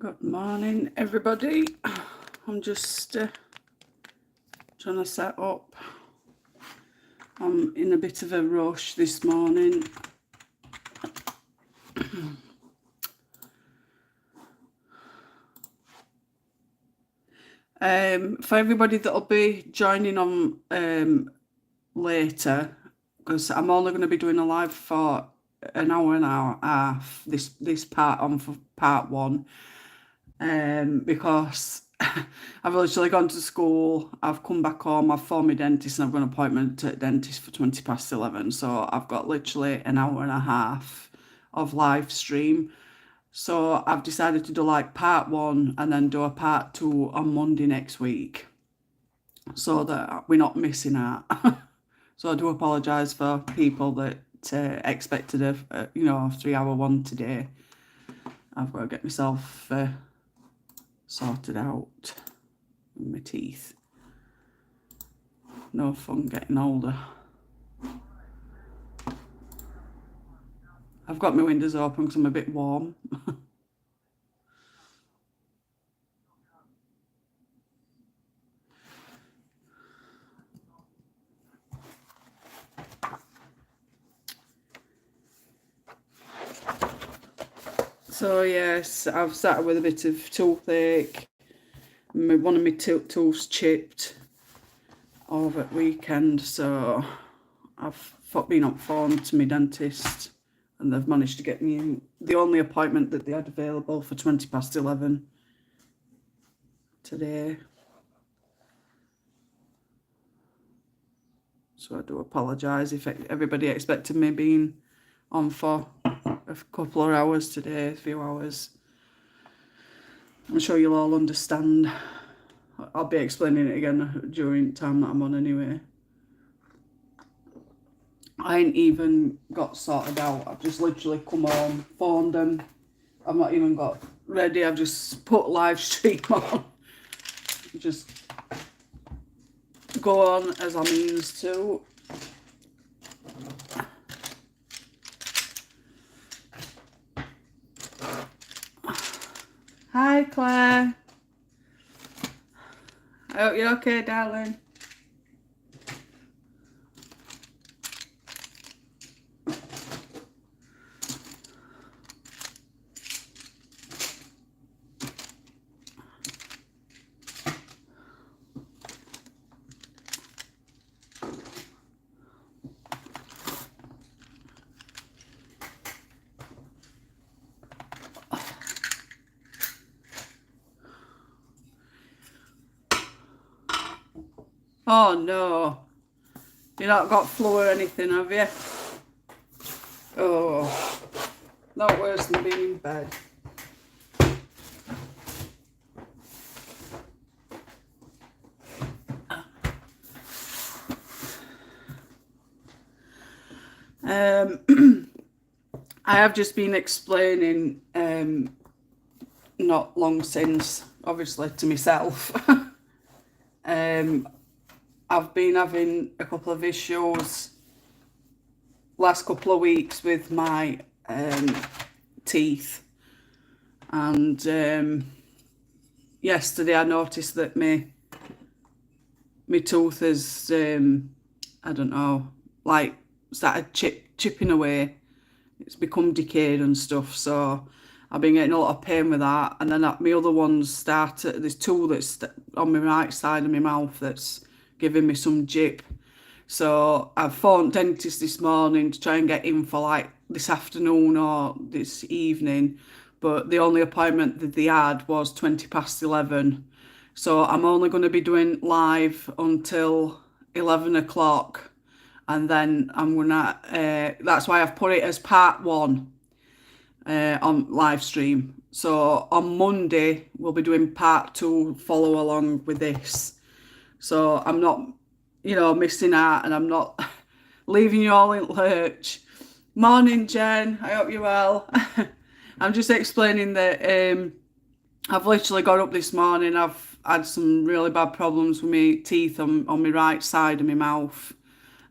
Good morning, everybody. I'm just trying to set up. I'm in a bit of a rush this morning. For everybody that'll be joining on later, because I'm only going to be doing a live for an hour and a half. This part on for part one. Because I've literally gone to school, I've come back home, I've phoned my dentist and I've got an appointment at dentist for 11:20. So I've got literally an hour and a half of live stream. So I've decided to do like part one and then do a part two on Monday next week, so that we're not missing out. So I do apologise for people that expected a 3-hour one today. I've got to get myself sorted out with my teeth. No fun getting older. I've got my windows open because I'm a bit warm. So yes, I've sat with a bit of toothache. One of my tooths chipped over at weekend, so I've been on phone to my dentist and they've managed to get me in the only appointment that they had available for 11:20 today. So I do apologise if everybody expected me being on for a couple of hours today, a few hours. I'm sure you'll all understand. I'll be explaining it again during the time that I'm on anyway. I ain't even got sorted out. I've just literally come home, phoned them. I've not even got ready. I've just put live stream on. Just go on as I means to. Hi, Claire. I hope you're okay, darling. Oh no, you not got flu or anything, have you? Oh, not worse than being in bed. I have just been explaining not long since, obviously, to myself. I've been having a couple of issues last couple of weeks with my teeth, and yesterday I noticed that my tooth is I don't know, like started chipping away. It's become decayed and stuff, so I've been getting a lot of pain with that. And then my other ones started, there's two that's on my right side of my mouth that's giving me some jip. So I've phoned dentist this morning to try and get in for like this afternoon or this evening, but the only appointment that they had was 11:20. So I'm only going to be doing live until 11 o'clock. And then I'm gonna, that's why I've put it as part one on live stream. So on Monday, we'll be doing part two, follow along with this. So I'm not, missing out, and I'm not leaving you all in lurch. Morning, Jen. I hope you're well. I'm just explaining that I've literally got up this morning. I've had some really bad problems with my teeth on my right side of my mouth.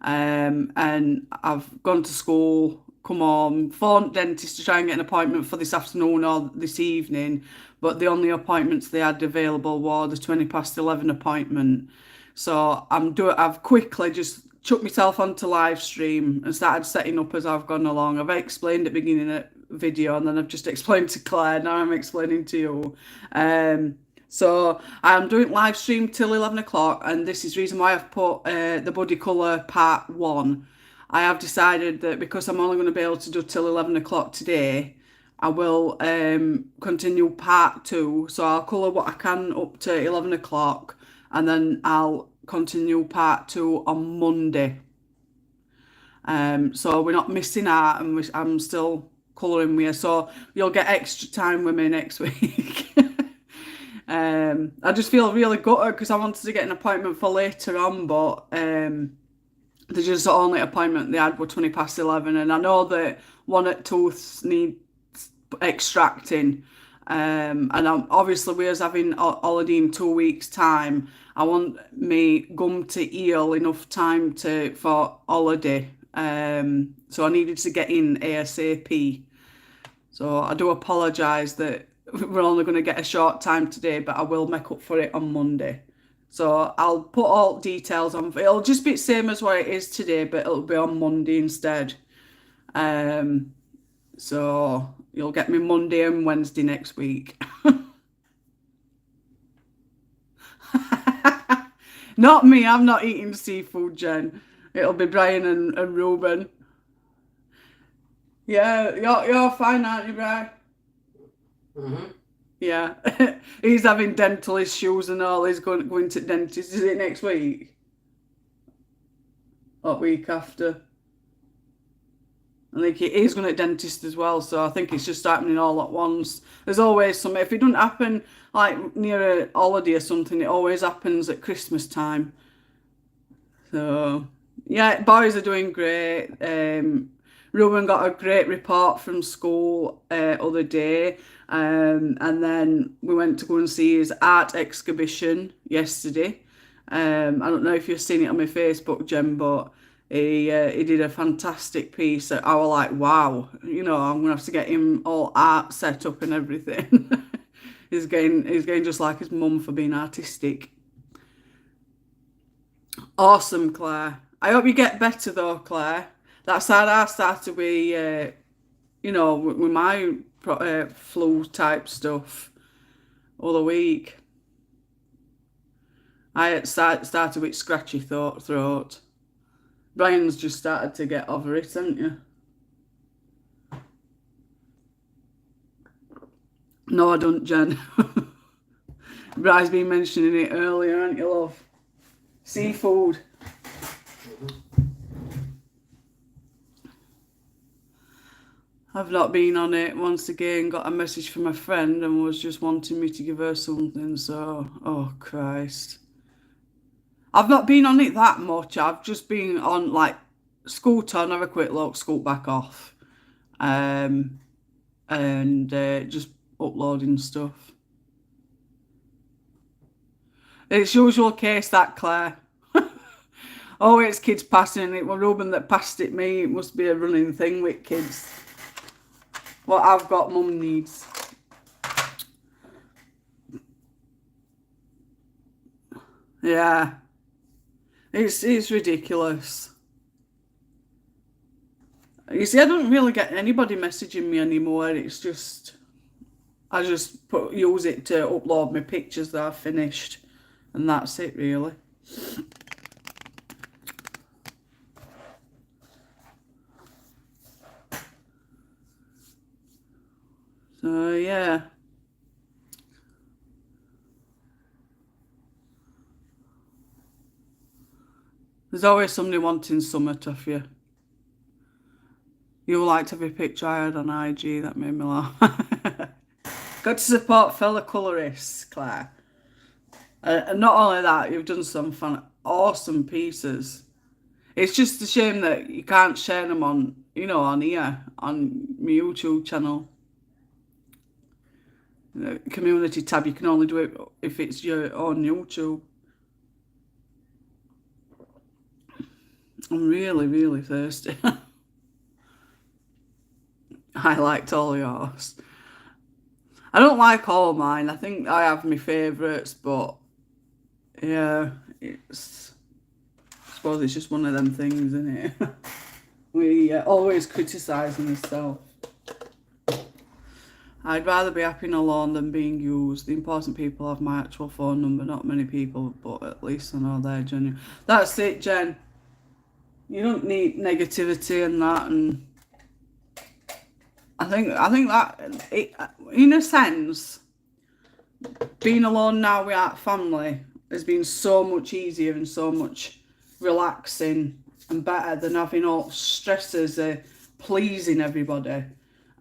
And I've gone to school, come home, phoned dentist to try and get an appointment for this afternoon or this evening, but the only appointments they had available were the 11:20 appointment. So I've quickly just chucked myself onto Livestream and started setting up as I've gone along. I've explained at the beginning of the video, and then I've just explained to Claire. Now I'm explaining to you. So I'm doing live stream till 11 o'clock, and this is the reason why I've put the body colour part 1. I have decided that because I'm only going to be able to do till 11 o'clock today, I will continue part 2. So I'll colour what I can up to 11 o'clock, and then I'll continue part 2 on Monday. So we're not missing out, and I'm still colouring with you. So you'll get extra time with me next week. I just feel really gutted because I wanted to get an appointment for later on, but the only appointment they had were 11:20, and I know that one at tooths needs extracting, and obviously we was having holiday in 2 weeks' time. I want me gum to heal enough time for holiday, so I needed to get in ASAP. So I do apologise that we're only going to get a short time today, but I will make up for it on Monday. So I'll put all details on. It'll just be the same as what it is today, but it'll be on Monday instead. So you'll get me Monday and Wednesday next week. Not me, I'm not eating seafood, Jen. It'll be Brian and Ruben. Yeah, you're fine, aren't you, Brian? Mm-hmm. Yeah. He's having dental issues and all. He's going to dentist. Is it next week? Or week after? I think he's going to dentist as well, so I think it's just happening all at once. There's always something. If it doesn't happen like near a holiday or something, it always happens at Christmas time. So yeah, boys are doing great. Ruben got a great report from school other day, and then we went to go and see his art exhibition yesterday. I don't know if you've seen it on my Facebook, Jen, but he did a fantastic piece. I was like, wow, I'm gonna have to get him all art set up and everything. he's getting just like his mum for being artistic. Awesome, Claire. I hope you get better though, Claire. That's how I started with, with my flu type stuff all the week. I started with scratchy throat. Brian's just started to get over it, hasn't you? No, I don't, Jen. Brian's been mentioning it earlier, haven't you, love? Seafood. I've not been on it. Once again, got a message from a friend and was just wanting me to give her something. So, oh Christ. I've not been on it that much. I've just been on like scoot on, have a quick look, scoot back off. And just uploading stuff. It's usual case that, Claire. Oh, it's kids passing it. Well, Ruben that passed it me. It must be a running thing with kids. What I've got, mum needs. Yeah. It's ridiculous. You see, I don't really get anybody messaging me anymore. It's just, I just use it to upload my pictures that I've finished. And that's it, really. So, yeah. There's always somebody wanting something off you. You liked every picture I had on IG. That made me laugh. Got to support fellow colourists, Claire. And not only that, you've done some awesome pieces. It's just a shame that you can't share them on, on here, on my YouTube channel. The community tab, you can only do it if it's your own YouTube. I'm really, really thirsty. I liked all yours. I don't like all mine. I think I have my favourites, but yeah, I suppose it's just one of them things, isn't it? We always criticising ourselves. I'd rather be happy and alone than being used. The important people have my actual phone number, not many people, but at least I know they're genuine. That's it, Jen. You don't need negativity and that, and I think that it, in a sense, being alone now with our family has been so much easier and so much relaxing and better than having all stresses of pleasing everybody.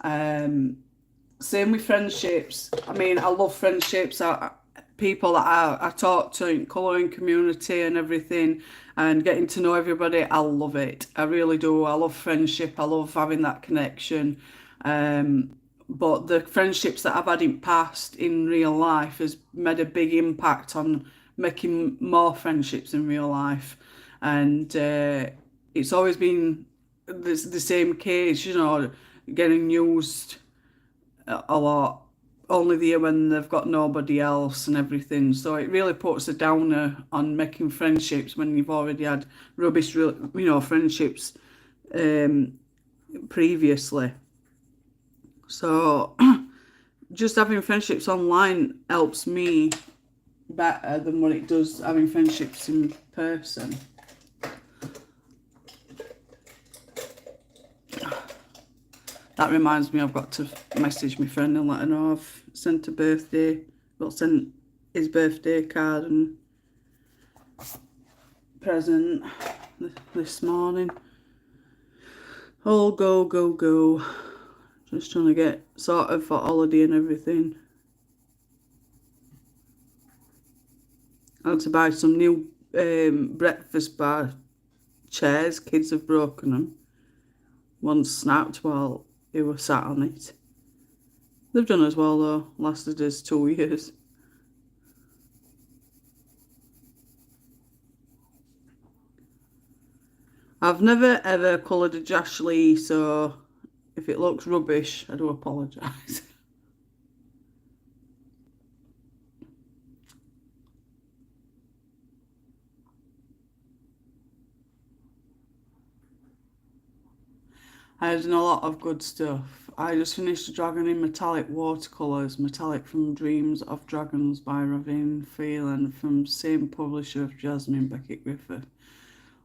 Same with friendships. I mean, I love friendships. People that I talk to in colouring community and everything, and getting to know everybody, I love it. I really do. I love friendship. I love having that connection. But the friendships that I've had in past in real life has made a big impact on making more friendships in real life. And it's always been the same case, you know, getting used a lot, only there when they've got nobody else and everything. So it really puts a downer on making friendships when you've already had rubbish, you know, friendships previously. So just having friendships online helps me better than what it does having friendships in person. That reminds me, I've got to message my friend and let her know I've sent sent his birthday card and present this morning. All go, go, go. Just trying to get sorted for holiday and everything. I had to buy some new breakfast bar chairs. Kids have broken them. One snapped while he was sat on it. They've done as well though. Lasted us 2 years. I've never ever coloured a Jash Lee, so if it looks rubbish, I do apologise. I've done a lot of good stuff. I just finished a dragon in metallic watercolours, Metallic from Dreams of Dragons by Ravine Phelan, from same publisher of Jasmine, Beckett Griffith.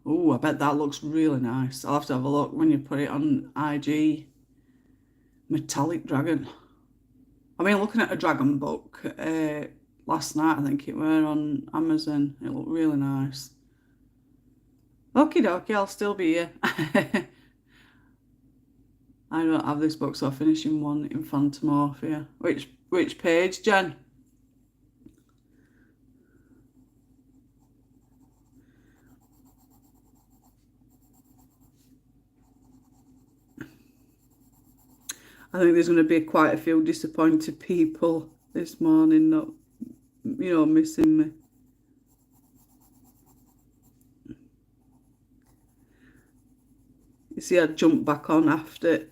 Oh, I bet that looks really nice. I'll have to have a look when you put it on IG. Metallic dragon. I mean, looking at a dragon book last night, I think it were on Amazon. It looked really nice. Okie dokie, I'll still be here. I don't have this book, so I'm finishing one in Phantomorphia. Which page, Jen? I think there's going to be quite a few disappointed people this morning, not, you know, missing me. You see, I jumped back on after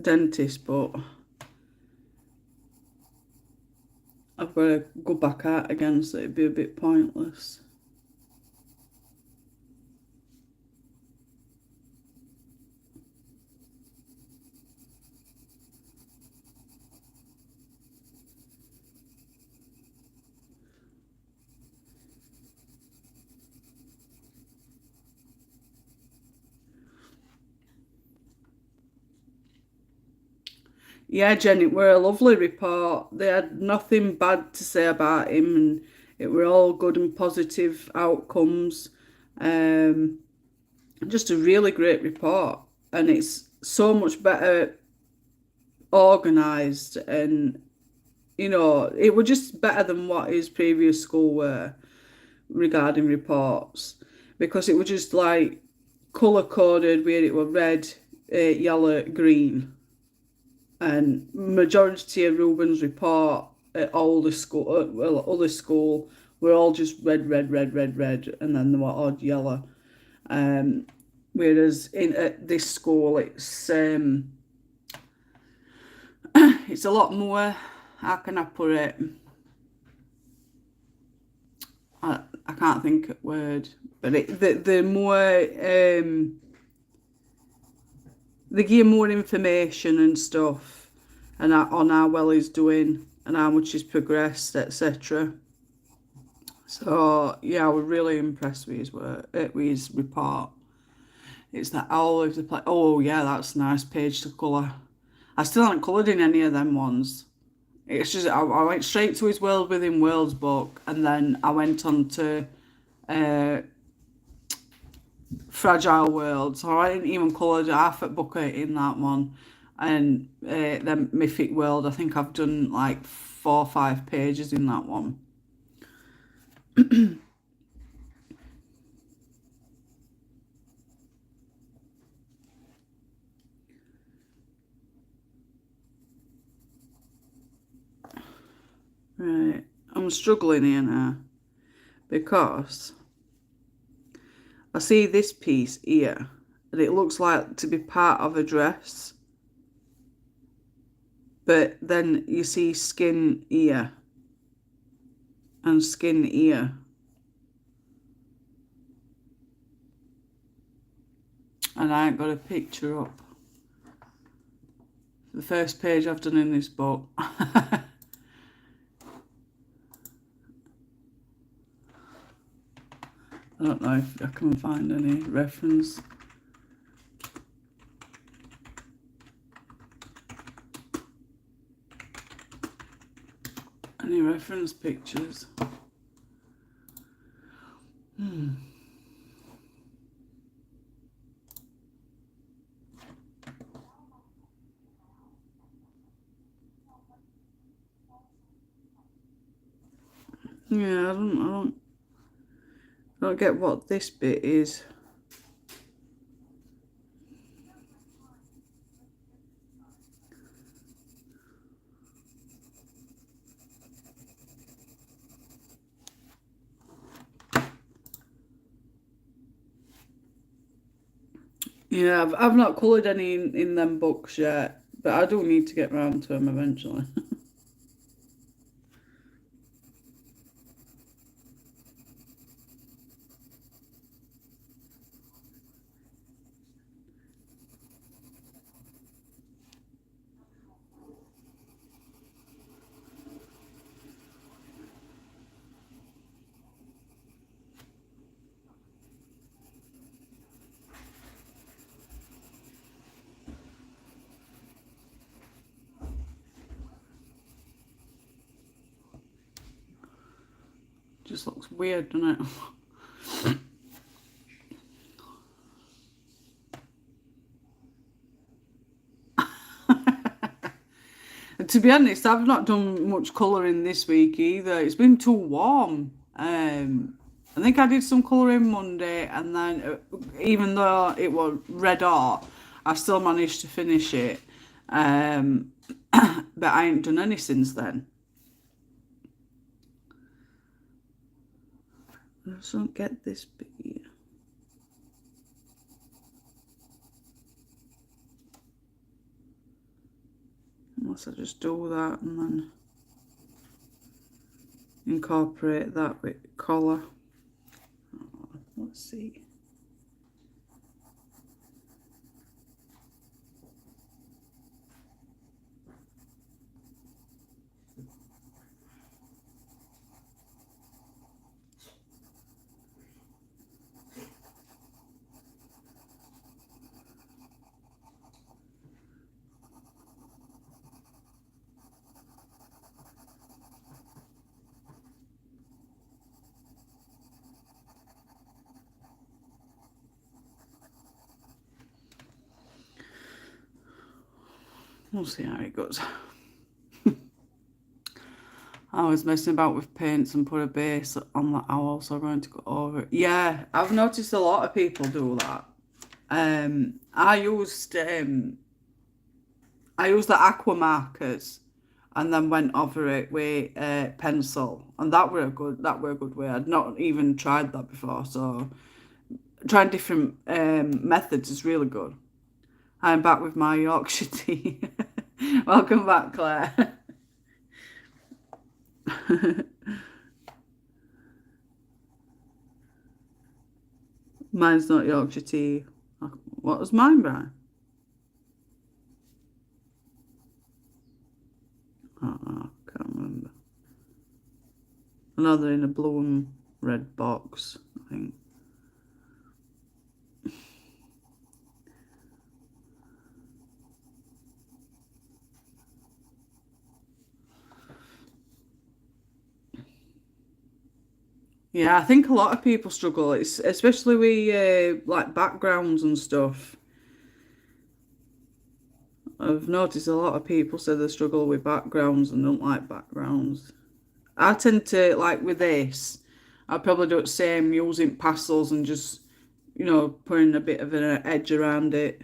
dentist, but I've got to go back out again, so it'd be a bit pointless. Yeah, Jen, it were a lovely report. They had nothing bad to say about him, and it were all good and positive outcomes. Just a really great report, and it's so much better organised, and you know, it was just better than what his previous school were regarding reports, because it was just like colour coded where it were red, yellow, green. And majority of Ruben's report at all the school, well, other school, were all just red, red, red, red, red, and then they were odd yellow. Whereas at this school, it's it's a lot more, how can I put it? I can't think of word, but the more they give more information and stuff, and on how well he's doing and how much he's progressed, etc. So yeah, I was really impressed with his work, with his report. It's that all over the place. Oh yeah, that's a nice page to colour. I still haven't coloured in any of them ones. It's just I went straight to his World Within Worlds book, and then I went on to Fragile World. So I didn't even colour half at bucket in that one. And then Mythic World, I think I've done like 4 or 5 pages in that one. Right, I'm struggling here now because I see this piece here and it looks like to be part of a dress, but then you see skin here and skin here. And I ain't got a picture up. The first page I've done in this book. I don't know if I can find any reference. Any reference pictures? Yeah, I don't get what this bit is. Yeah, I've not coloured any in them books yet, but I do need to get round to them eventually. Just looks weird, doesn't it? To be honest, I've not done much colouring this week either. It's been too warm. I think I did some colouring Monday, and then even though it was red hot, I still managed to finish it. But I ain't done any since then. I just don't get this bit here. Unless I just do that and then incorporate that with colour. Oh, let's see. We'll see how it goes. I was messing about with paints and put a base on that. I'm also going to go over it. Yeah, I've noticed a lot of people do that. I used the aqua markers and then went over it with pencil, and that were a good way. I'd not even tried that before, so trying different methods is really good. I'm back with my Yorkshire tea. Welcome back, Claire. Mine's not Yorkshire tea. What was mine, Brian? Oh, I can't remember. Another in a blue and red box, I think. Yeah, I think a lot of people struggle. It's especially with like backgrounds and stuff. I've noticed a lot of people say they struggle with backgrounds and don't like backgrounds. I tend to like with this. I probably do the same using pastels and just putting a bit of an edge around it.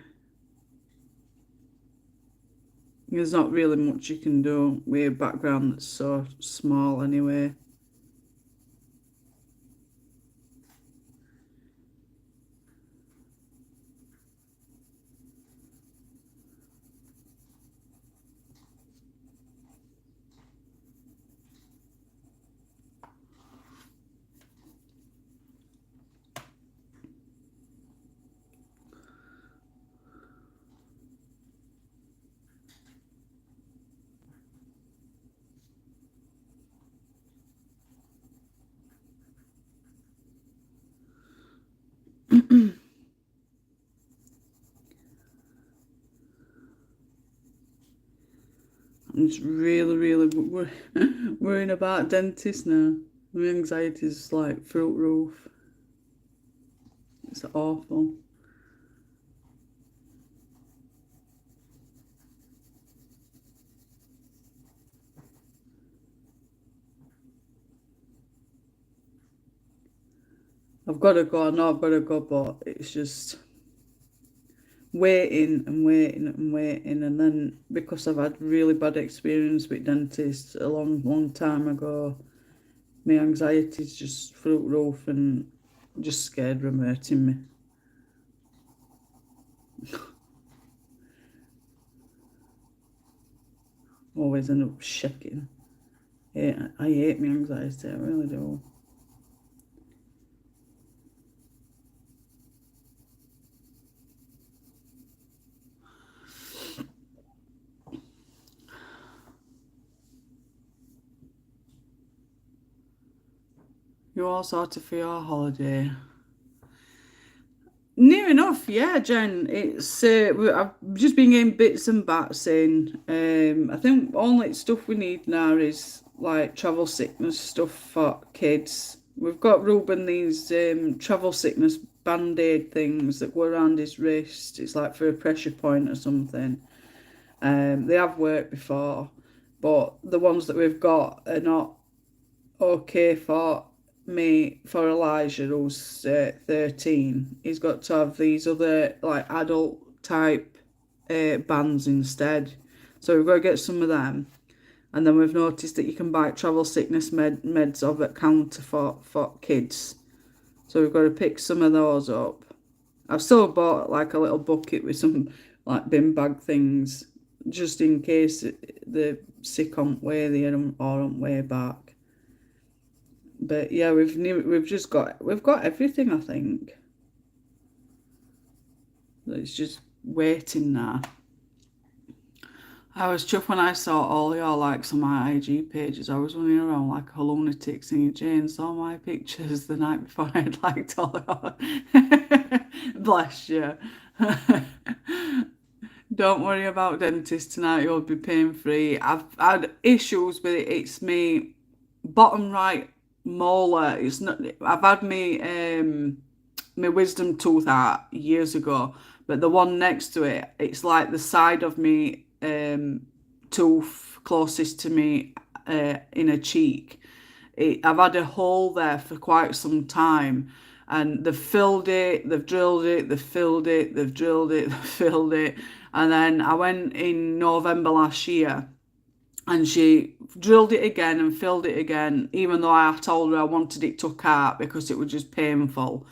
There's not really much you can do with a background that's so small anyway. I'm just really worrying about dentists now. My anxiety's like through the roof. It's awful. I've got to go. I know I've got to go, but it's just waiting and waiting and waiting. And then because I've had really bad experience with dentists a long time ago, my anxiety's just through the roof and just scared of them hurting me. Always end up shaking. Yeah, I hate my anxiety, I really do. You all sorted for your holiday? Near enough, yeah, Jen. It's I've just been getting bits and bats in. I think only stuff we need now is like travel sickness stuff for kids. We've got Ruben these travel sickness band-aid things that go around his wrist. It's like for a pressure point or something. They have worked before, but the ones that we've got are not okay for me, for Elijah, who's 13. He's got to have these other like adult type bands instead. So we've got to get some of them. And then we've noticed that you can buy travel sickness meds of at counter for kids. So we've got to pick some of those up. I've still bought like a little bucket with some like bin bag things just in case the sick on way there or on way back. But yeah, we've got everything, I think. It's just waiting now. I was chuffed when I saw all your likes on my IG pages. I was running around like a lunatic singing Jane saw my pictures the night before I'd liked all your. Bless you. Don't worry about dentist tonight, you'll be pain free. I've had issues with it. It's me bottom right molar. It's not. I've had my wisdom tooth out years ago, but the one next to it, it's like the side of me tooth closest to me in a cheek. I've had a hole there for quite some time, and they've filled it, they've drilled it, they've filled it, they've drilled it, they've filled it, and then I went in November last year and she drilled it again and filled it again, even though I told her I wanted it took out because it was just painful.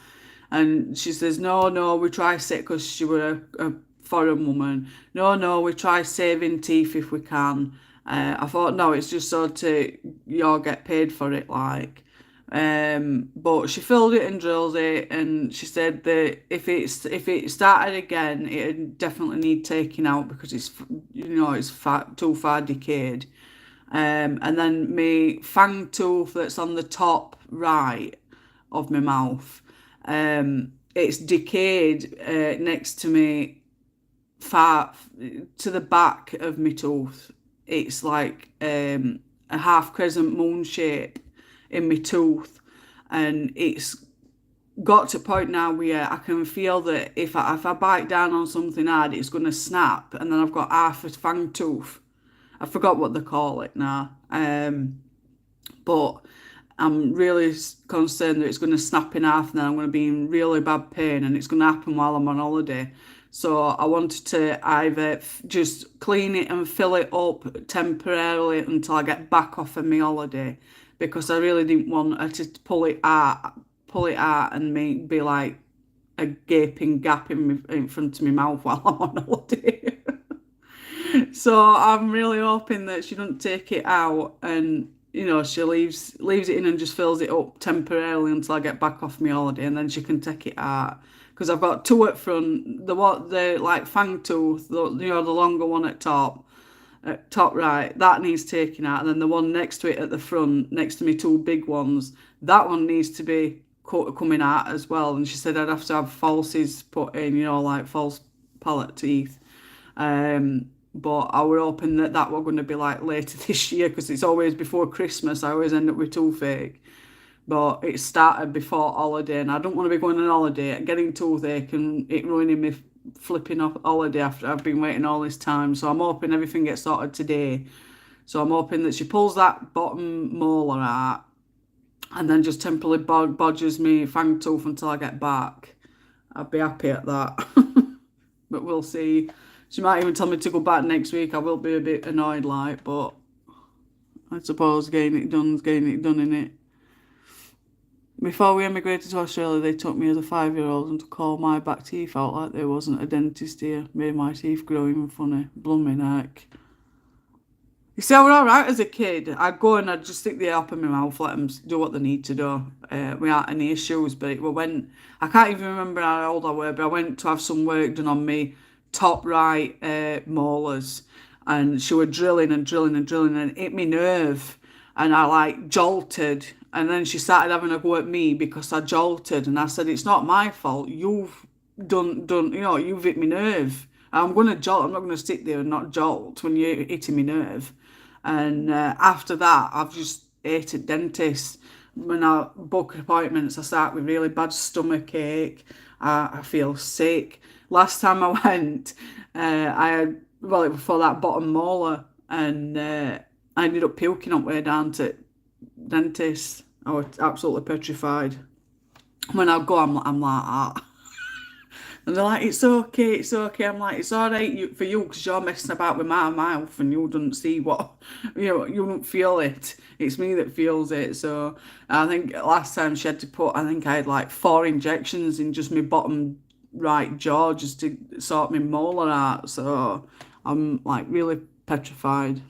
And she says, no, we try it because she were a foreign woman. No, we try saving teeth if we can. I thought, no, it's just so to you'll get paid for it, like. But she filled it and drilled it, and she said that if it started again, it'd definitely need taking out because it's too far decayed. And then my fang tooth that's on the top right of my mouth, it's decayed next to me, far to the back of my tooth. It's like a half crescent moon shape in my tooth, and it's got to a point now where I can feel that if I bite down on something hard, it's going to snap, and then I've got half a fang tooth. I forgot what they call it now, but I'm really concerned that it's going to snap in half, and then I'm going to be in really bad pain, and it's going to happen while I'm on holiday. So I wanted to either just clean it and fill it up temporarily until I get back off of my holiday, because I really didn't want her to pull it out and be like a gaping gap in front of my mouth while I'm on holiday. So I'm really hoping that she doesn't take it out, and she leaves it in and just fills it up temporarily until I get back off my holiday, and then she can take it out. Because I've got two at front, the like fang tooth, the longer one at top right, that needs taking out, and then the one next to it at the front, next to me two big ones, that one needs to be coming out as well. And she said I'd have to have falsies put in, like false palate teeth. But I were hoping that were going to be like later this year, because it's always before Christmas. I always end up with toothache. But it started before holiday, and I don't want to be going on holiday, getting toothache and it ruining me flipping off holiday after I've been waiting all this time. So I'm hoping everything gets sorted today. So I'm hoping that she pulls that bottom molar out and then just temporarily bodges me fang tooth until I get back. I'd be happy at that. But we'll see. She might even tell me to go back next week. I will be a bit annoyed, like, but I suppose getting it done, innit? Before we emigrated to Australia, they took me as a 5-year-old and took all my back teeth out like there wasn't a dentist here. Made my teeth grow even funny. Blooming heck. You see, I was alright as a kid. I'd go and I'd just stick the up in my mouth, let them do what they need to do. Without any issues, but I can't even remember how old I were, but I went to have some work done on me top right molars, and she were drilling and it hit me nerve, and I like jolted, and then she started having a go at me because I jolted, and I said, it's not my fault, you've done you've hit me nerve. I'm going to jolt, I'm not going to sit there and not jolt when you're hitting me nerve. And after that I've just hated dentists. When I book appointments, I start with really bad stomach ache. I feel sick. Last time I went, I had, well, it was for that bottom molar, and I ended up puking on the way down to dentist. I was absolutely petrified. When I go, I'm like that. And they're like, it's okay. I'm like, it's all right for you because you're messing about with my mouth and you don't see what, you don't feel it. It's me that feels it. So I think last time she had to put, I think I had like 4 injections in just my bottom right jaw just to sort my molar out. So I'm like really petrified.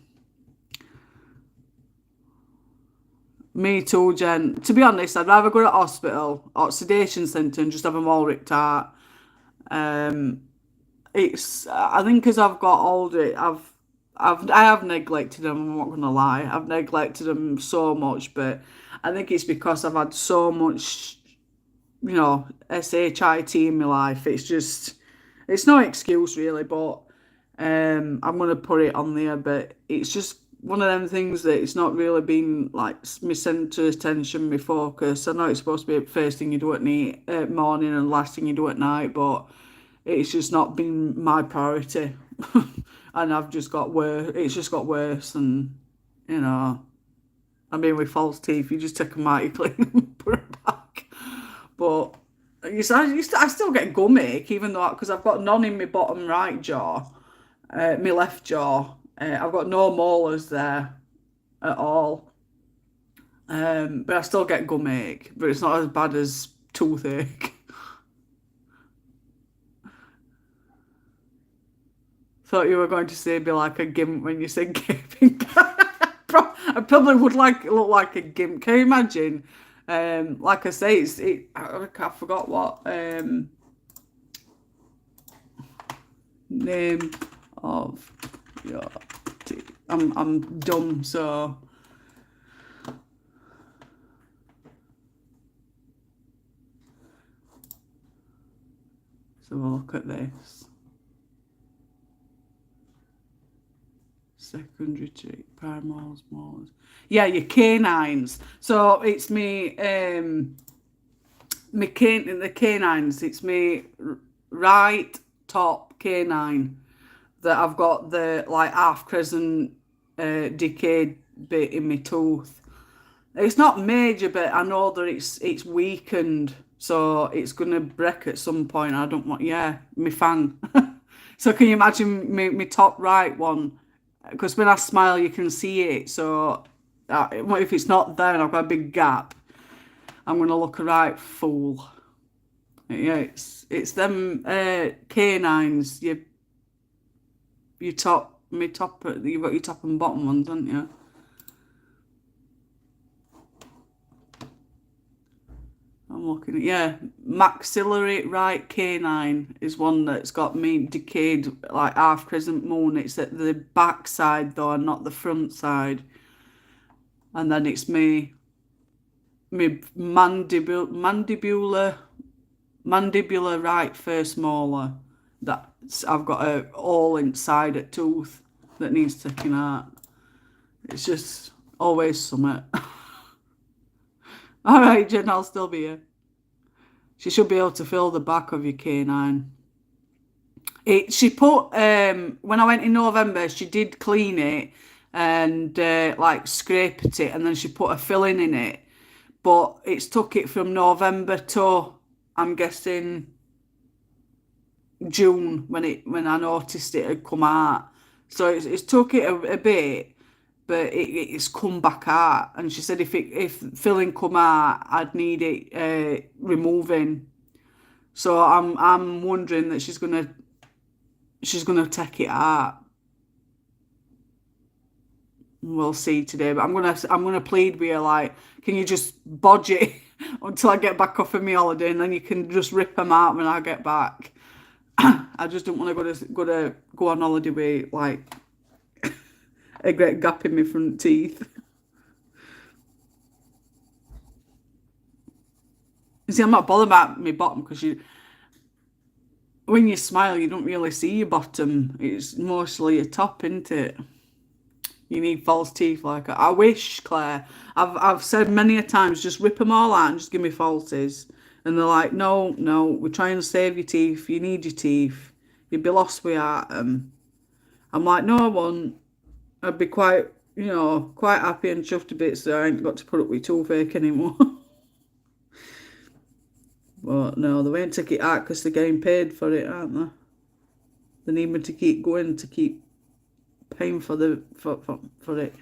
Me too, Jen. To be honest, I'd rather go to hospital or sedation centre and just have them all ripped out. It's I think because I've got older, I have neglected them. I'm not gonna lie, I've neglected them so much, but I think it's because I've had so much, shit in my life. It's no excuse really, but I'm gonna put it on there. But it's just one of them things that it's not really been like my centre of attention, my focus. I know it's supposed to be the first thing you do at morning and last thing you do at night, but it's just not been my priority. And I've just got worse. It's just got worse, and I mean, with false teeth, you just take them out, you clean them, and put it back. But I still get gum ache, even though because I've got none in my bottom right jaw, my left jaw. I've got no molars there at all. But I still get gum ache, but it's not as bad as toothache. Thought you were going to say be like a gimp when you said gaping cat. I probably would look like a gimp. Can you imagine? Like I say, I forgot what name of your teeth. I'm dumb, so we'll look at this. Secondary teeth, primals, molars. Yeah, your canines. So it's me, the canines. It's me right top canine that I've got the like half crescent decayed bit in my tooth. It's not major, but I know that it's weakened, so it's gonna break at some point. I don't want, yeah, my fang. So can you imagine me top right one? Because when I smile, you can see it. So if it's not there and I've got a big gap, I'm gonna look a right fool. Yeah, it's them canines. You top, you've got your top and bottom ones, haven't you? I'm looking at, yeah, maxillary right canine is one that's got me decayed like half crescent moon. It's at the back side though, and not the front side. And then it's me mandibular right first molar. That I've got a hole inside a tooth that needs taking out. It's just always something. All right, Jen, I'll still be here. She should be able to feel the back of your canine. She put, when I went in November, she did clean it and like scraped it, and then she put a filling in it. But it's took it from November to, I'm guessing, June when I noticed it had come out. So it's took it a bit, but it's come back out. And she said if filling come out, I'd need it removing. So I'm wondering that she's gonna take it out. We'll see today, but I'm gonna plead with her, like, can you just bodge it until I get back off of my holiday, and then you can just rip them out when I get back. I just don't want to go on holiday with like a great gap in my front teeth. You see, I'm not bothered about my bottom because when you smile, you don't really see your bottom. It's mostly your top, isn't it? You need false teeth like that. I wish, Claire. I've said many a times, just rip them all out and just give me falsies. And they're like, no, we're trying to save your teeth. You need your teeth. You'd be lost without them. I'm like, no, I won't. I'd be quite happy and chuffed a bit, so I ain't got to put up with toothache anymore. But no, they won't take it out because they're getting paid for it, aren't they? They need me to keep going, to keep paying for it.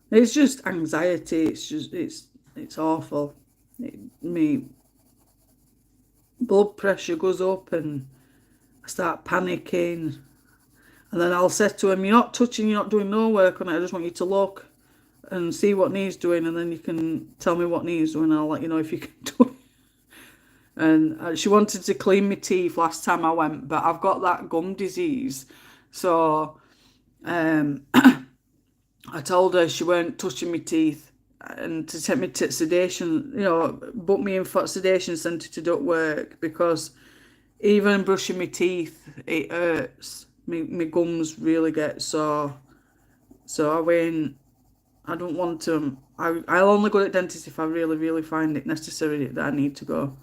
It's just anxiety. It's awful. Me blood pressure goes up and I start panicking. And then I'll say to him, you're not doing no work on it. I just want you to look and see what needs doing, and then you can tell me what needs doing, and I'll let you know if you can do it. And she wanted to clean my teeth last time I went, but I've got that gum disease. So I told her she weren't touching my teeth and to take me to sedation, book me in for sedation centre to do work, because even brushing my teeth, it hurts. My gums really get sore. So I don't want to. I'll only go to the dentist if I really, really find it necessary that I need to go.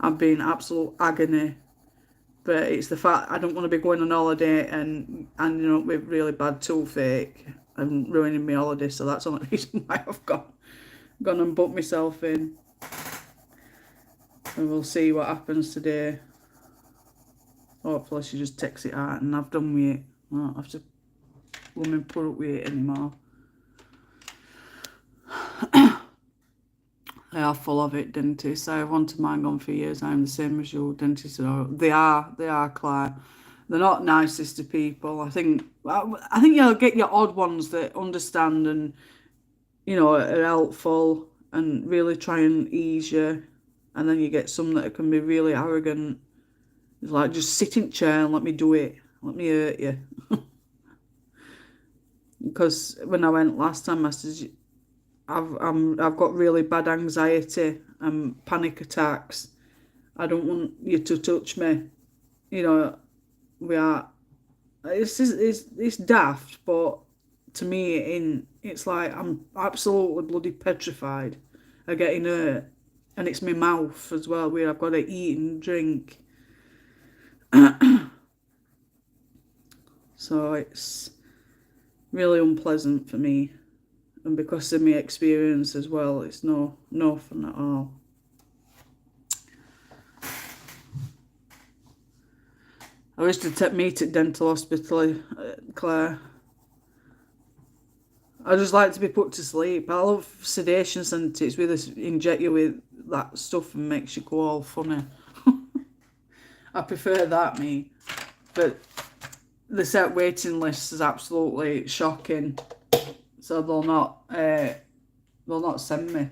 I've been absolute agony. But it's the fact I don't want to be going on holiday and with really bad toothache and ruining my holiday. So that's the only reason why I've gone and booked myself in. And we'll see what happens today. Hopefully she just takes it out and I've done with it. I don't have to put up with it anymore. They are full of it, dentists. I have wanted mine gone for years. I'm the same as you, dentists. They are, Claire. They're not nicest to people. I think you'll get your odd ones that understand and, are helpful and really try and ease you. And then you get some that can be really arrogant. It's like, just sit in the chair and let me do it. Let me hurt you. Because when I went last time, I said, I've got really bad anxiety and panic attacks. I don't want you to touch me. We are. It's daft, but to me, it's like I'm absolutely bloody petrified of getting hurt, and it's my mouth as well, where I've got to eat and drink. So it's really unpleasant for me. And because of my experience as well, it's no fun at all. I wish to meet at dental hospital, Claire. I just like to be put to sleep. I love sedation centres where they inject you with that stuff and makes you go all funny. I prefer that, me. But the set waiting list is absolutely shocking. So they'll not send me.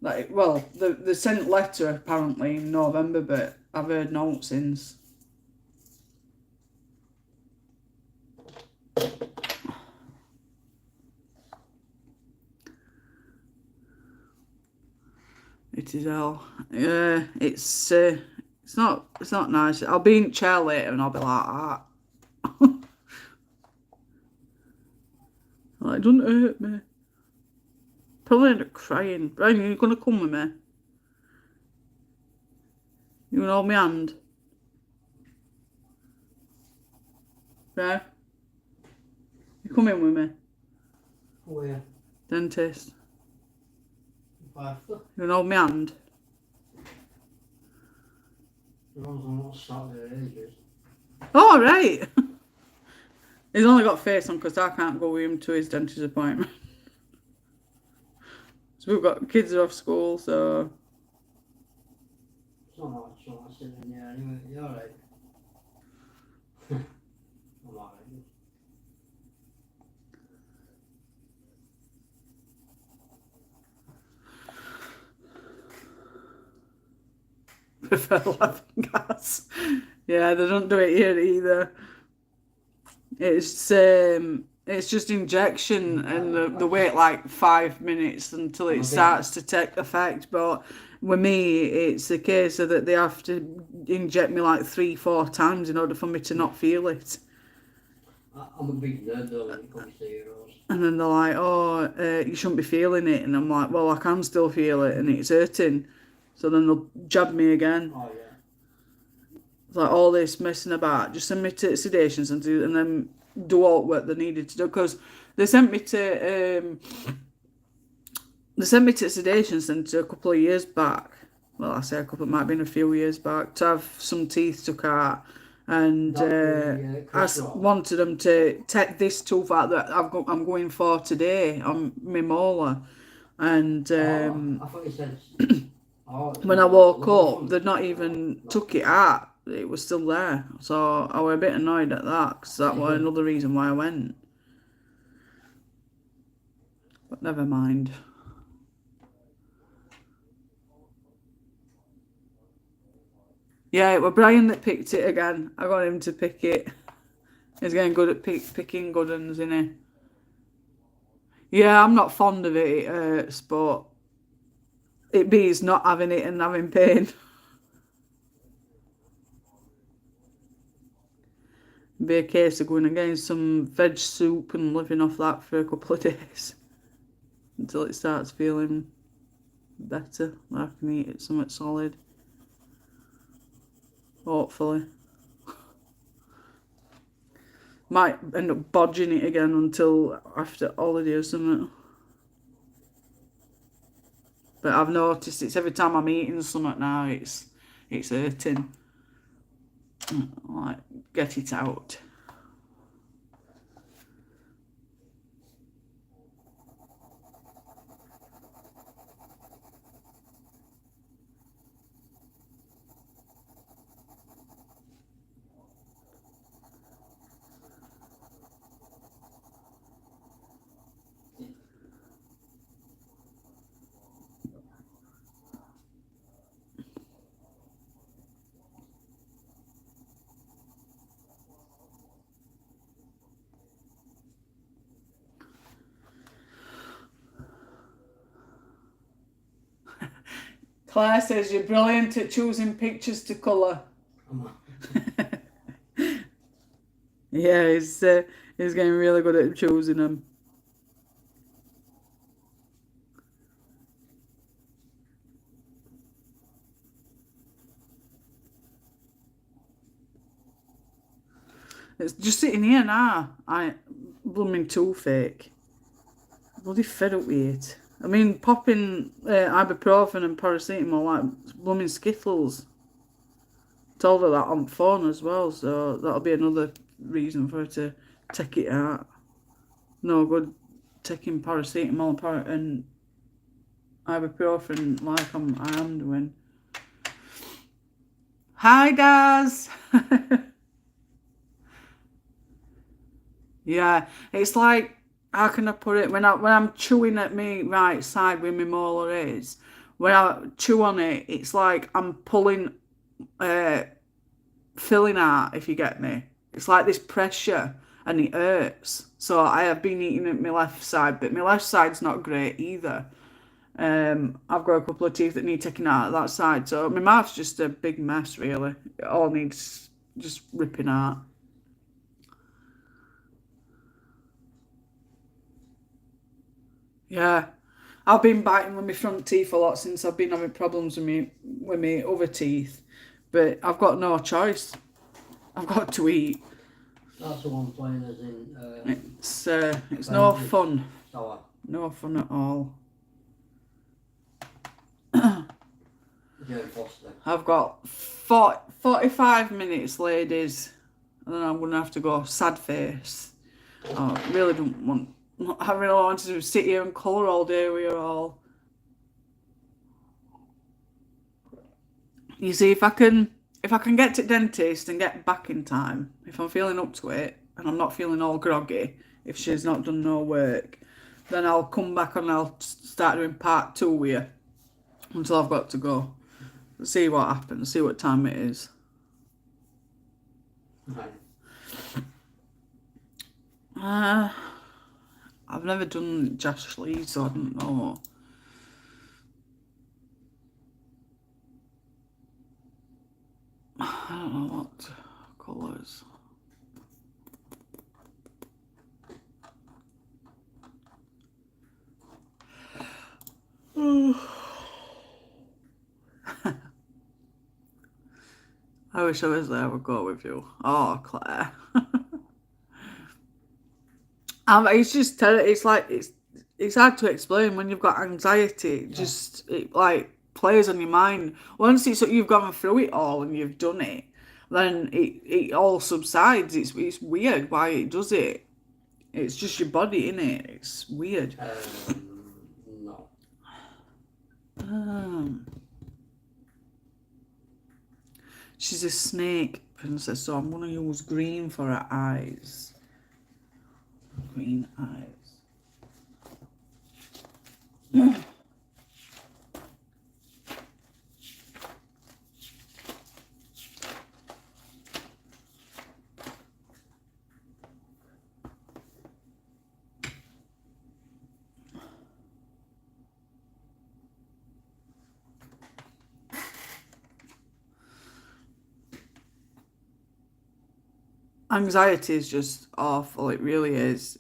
They sent letter apparently in November, but I've heard no since. It is hell. Yeah, it's not nice. I'll be in the chair later and I'll be like that. Like, don't hurt me. Probably end up crying. Brian, are you gonna come with me? You gonna hold my hand? Right? You come in with me? Where? Dentist. Where? You gonna hold my hand? I'm not sat there ages. Oh, right. He's only got face on because I can't go with him to his dentist appointment. So we've got kids are off school, so. It's not like someone sitting in there anyway. You're alright. I'm alright. Prefer laughing gas. Yeah, they don't do it here either. It's just injection, and they wait like 5 minutes until it starts to take effect. But with me, it's a case of that they have to inject me like 3-4 times in order for me to not feel it. I'm a big nerd though when it comes to heroes. And then they're like, oh, you shouldn't be feeling it. And I'm like, well, I can still feel it and it's hurting. So then they'll jab me again. Oh, yeah. It's like all this messing about. Just send me to sedation centre and then do all what they needed to do. Because they sent me to sedation centre a couple of years back. Well, I say a couple, it might have been a few years back, to have some teeth took out. And I wanted them to take this tooth out that I'm going for today on my molar. And I thought you said... when I woke up, they'd not even took it out. It was still there. So I was a bit annoyed at that, because that was another reason why I went. But never mind. Yeah, it was Brian that picked it again. I got him to pick it. He's getting good at picking good ones, isn't he? Yeah, I'm not fond of it. It hurts, but it beats not having it and having pain. It'd be a case of going and getting some veg soup and living off that for a couple of days until it starts feeling better. I can eat it something solid. Hopefully. Might end up bodging it again until after holiday or something. But I've noticed it's every time I'm eating something now, it's hurting. Like, get it out. Claire says you're brilliant at choosing pictures to colour. Am I? Yeah, he's getting really good at choosing them. It's just sitting here now. I blooming toothache. Bloody fed up with it. I mean, popping ibuprofen and paracetamol like blooming skittles. Told her that on the phone as well, so that'll be another reason for her to take it out. No good taking paracetamol and ibuprofen like I am doing. Hi, Daz. Yeah, it's like, how can I put it? When I'm chewing at me right side where my molar is, when I chew on it, it's like I'm pulling, filling out. If you get me, it's like this pressure, and it hurts. So I have been eating at my left side, but my left side's not great either. I've got a couple of teeth that need taking out of that side, so my mouth's just a big mess, really. It all needs just ripping out. Yeah, I've been biting with my front teeth a lot since I've been having problems with me other teeth, but I've got no choice. I've got to eat. That's the one playing as in. It's no fun. Tower. No fun at all. Jane Foster. I've got 45 minutes, ladies, and then I'm going to have to go sad face. I really don't want... I really wanted to sit here and colour all day with you all. You see, if I can get to dentist and get back in time, if I'm feeling up to it and I'm not feeling all groggy, if she's not done no work, then I'll come back and I'll start doing part 2 with you until I've got to go. See what happens, see what time it is. Right. I've never done Jash, so I don't know. I don't know what colours. I wish I was there. I would go with you. Oh, Claire. It's just it's like it's hard to explain when you've got anxiety. It like plays on your mind. Once you've gone through it all and you've done it, then it all subsides. It's weird why it does it. It's just your body, innit? It's weird. No. She's a snake princess, so I'm gonna use green for her eyes. Green eyes. Anxiety is just awful. It really is.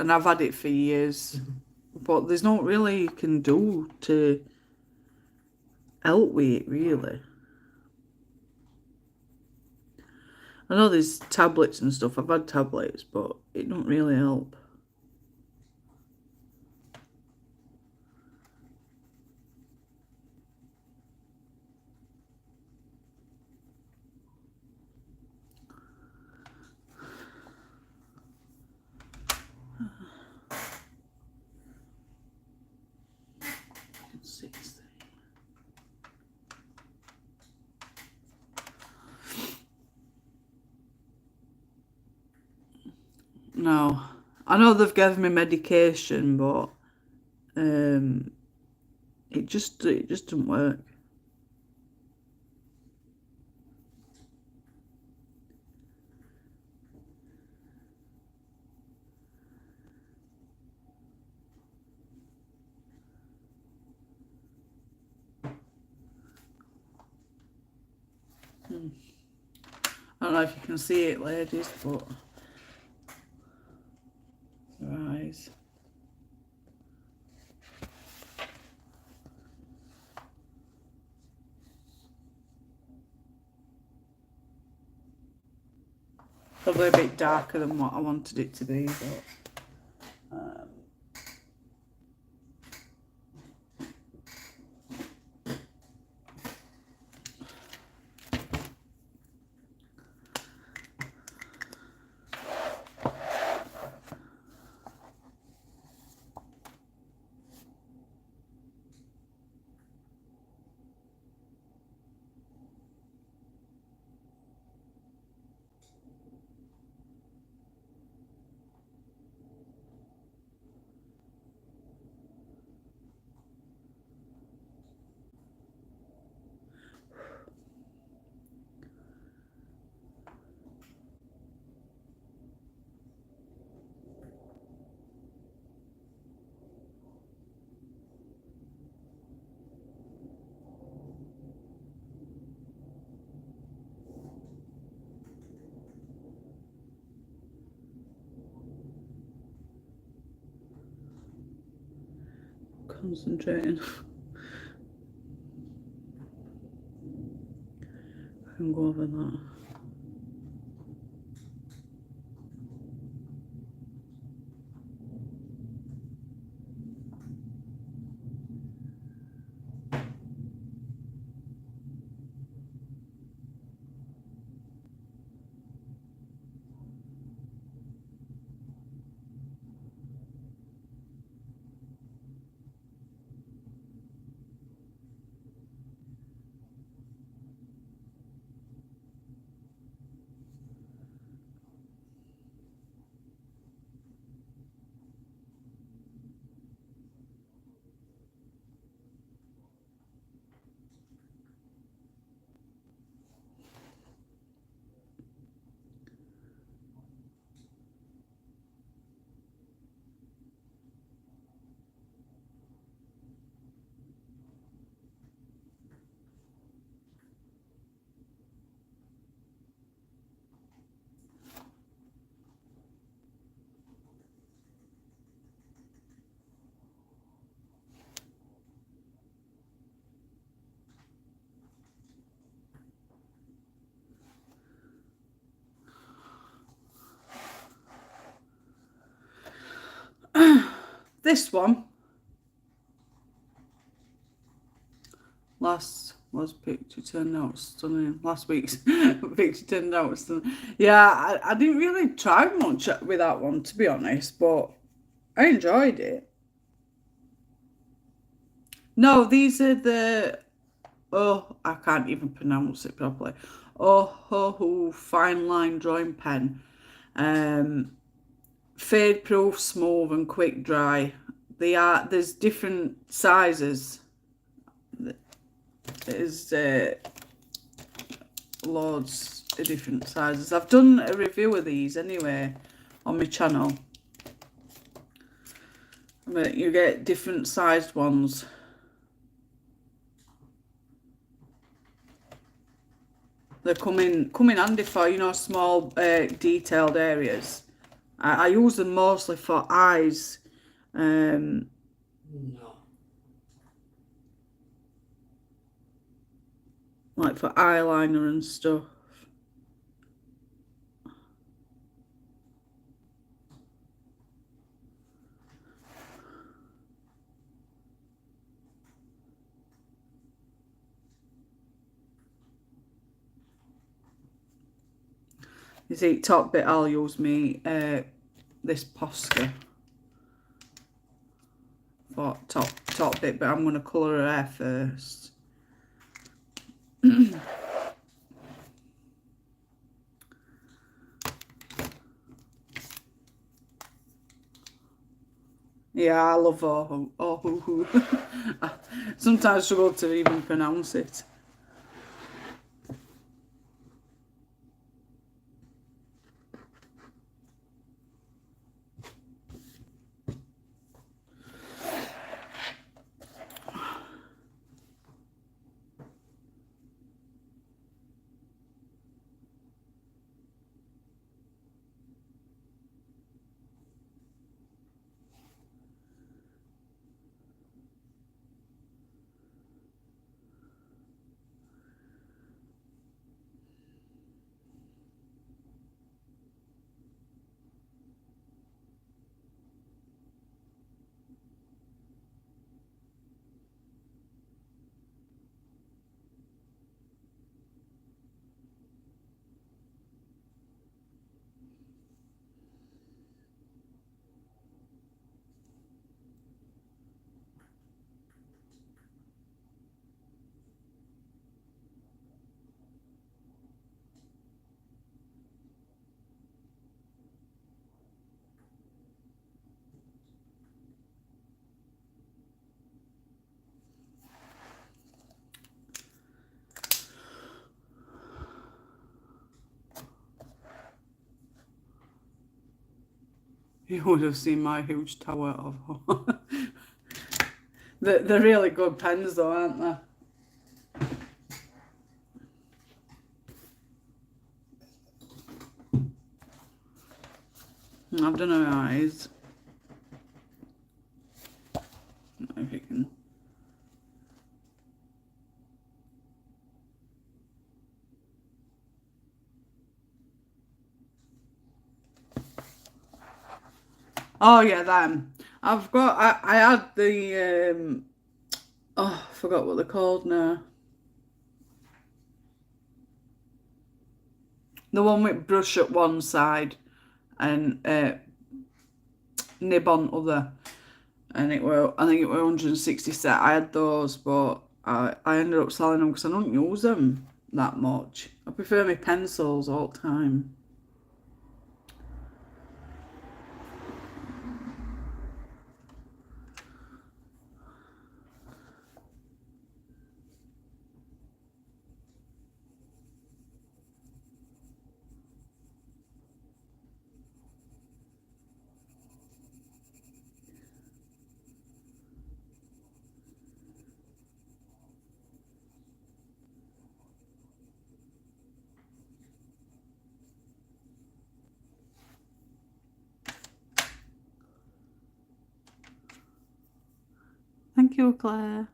And I've had it for years, but there's not really you can do to help with it, really. I know there's tablets and stuff. I've had tablets, but it don't really help. No, I know they've given me medication, but it just doesn't work. I don't know if you can see it, ladies, but her eyes. Probably a bit darker than what I wanted it to be, but concentrating. I can go over that. This one last was picture turned out stunning. Last week's picture turned out stunning. Yeah, I didn't really try much with that one, to be honest, but I enjoyed it. No, these are the I can't even pronounce it properly. Fine line drawing pen. Fade proof, smooth and quick dry. There's different sizes. There's loads of different sizes. I've done a review of these anyway on my channel. But you get different sized ones. They come in handy for, you know, small detailed areas. I use them mostly for eyes. No. Like for eyeliner and stuff. You see, top bit I'll use me this Posca for top bit, but I'm gonna colour her hair first. Yeah, I love oh. Sometimes I struggle to even pronounce it. You would have seen my huge tower of. They're really good pens though, aren't they? I've done her eyes. I don't know if you can. Oh yeah, them. I've got. I had the. Oh, I forgot what they're called now. The one with brush at one side and nib on other, and I think it were 160 set. I had those, but I ended up selling them because I don't use them that much. I prefer my pencils all the time. Thank you, Claire.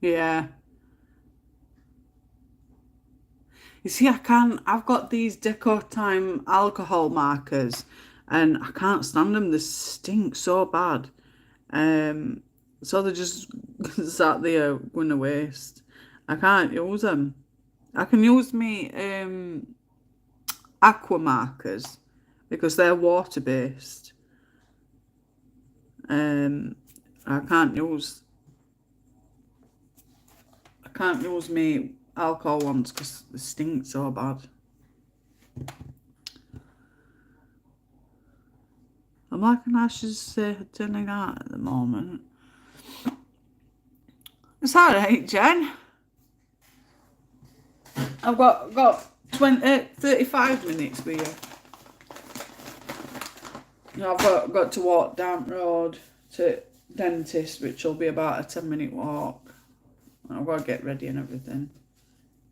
Yeah. You see, I've got these Deco Time alcohol markers and I can't stand them. They stink so bad. So they just sat there going to waste. I can't use them. I can use me aqua markers because they're water based. Um, I can't use me alcohol ones because they stink so bad. I'm liking Ash's turning out at the moment. It's alright, Jen. I've got 35 minutes with you. I've got to walk down the road to dentist, which will be about a 10-minute walk. I've got to get ready and everything.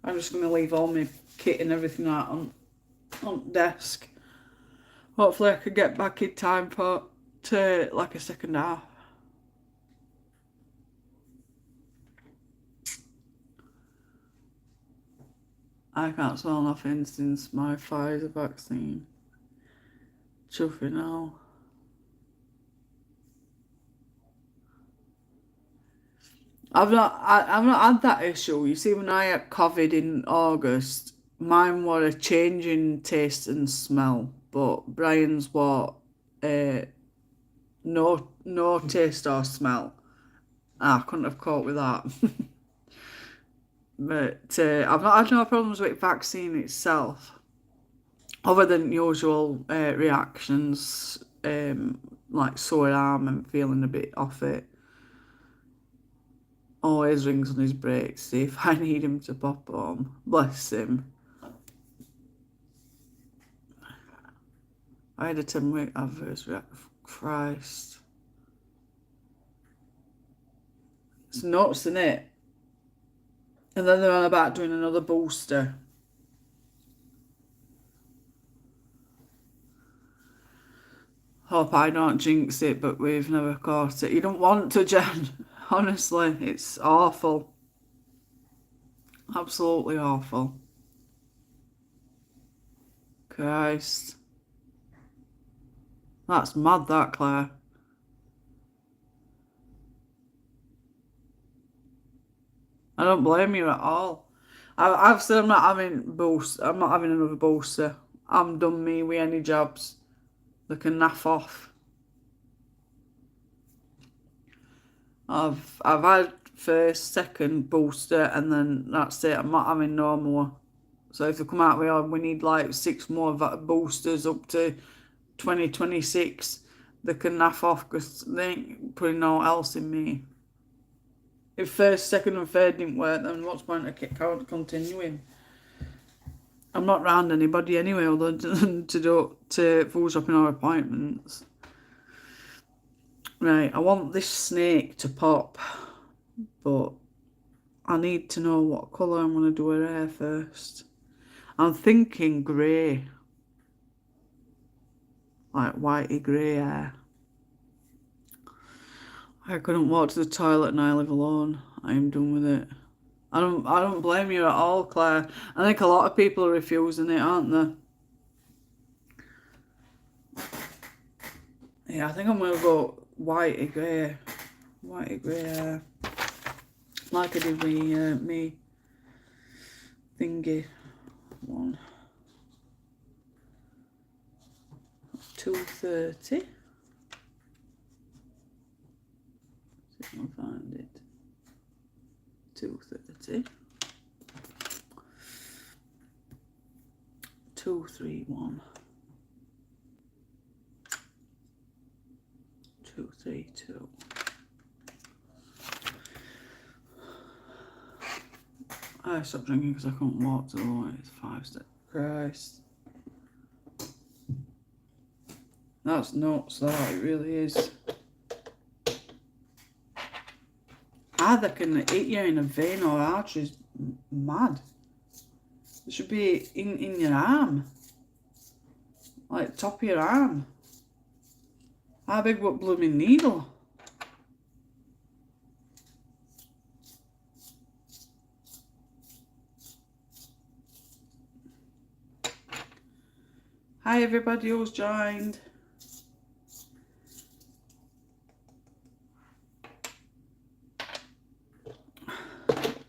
I'm just going to leave all my kit and everything out on the desk. Hopefully I can get back in time to like a second half. I can't smell nothing since my Pfizer vaccine. Chuffing now. I've not had that issue. You see, when I had COVID in August, mine were a change in taste and smell, but Brian's were no taste or smell. I couldn't have coped with that. But I've not had no problems with vaccine itself, other than usual reactions, like sore arm and feeling a bit off it. Always rings on his break, see if I need him to pop home. Bless him. I had a 10-week adverse reaction. Christ. It's nuts, isn't it? And then they're on about doing another booster. Hope I don't jinx it, but we've never caught it. You don't want to, Jen. Honestly, it's awful. Absolutely awful. Christ. That's mad, that, Claire. I don't blame you at all. I've said I'm not having boost. I'm not having another booster. I'm done me with any jabs. They can naff off. I've had first, second booster, and then that's it. I'm not having no more. So if they come out with, oh, we need like 6 more boosters up to 2026, they can naff off because they ain't putting no else in me. If first, second, and third didn't work, then what's the point of continuing? I'm not round anybody anyway, other than to food shopping or appointments. Right, I want this snake to pop, but I need to know what colour I'm going to do her hair first. I'm thinking grey. Like whitey grey hair. I couldn't walk to the toilet and I live alone. I am done with it. I don't blame you at all, Claire. I think a lot of people are refusing it, aren't they? Yeah, I think I'm gonna go whitey grey. Whitey grey hair. Like I did with me thingy one. 230. See if I can find it. 230. 231. 232. I stopped drinking because I couldn't walk to the light. It's 5 steps. Christ. That's nuts, that. It really is. How they can hit you in a vein or artery is mad. It should be in your arm. Like top of your arm. How big what blooming needle? Hi everybody who's joined.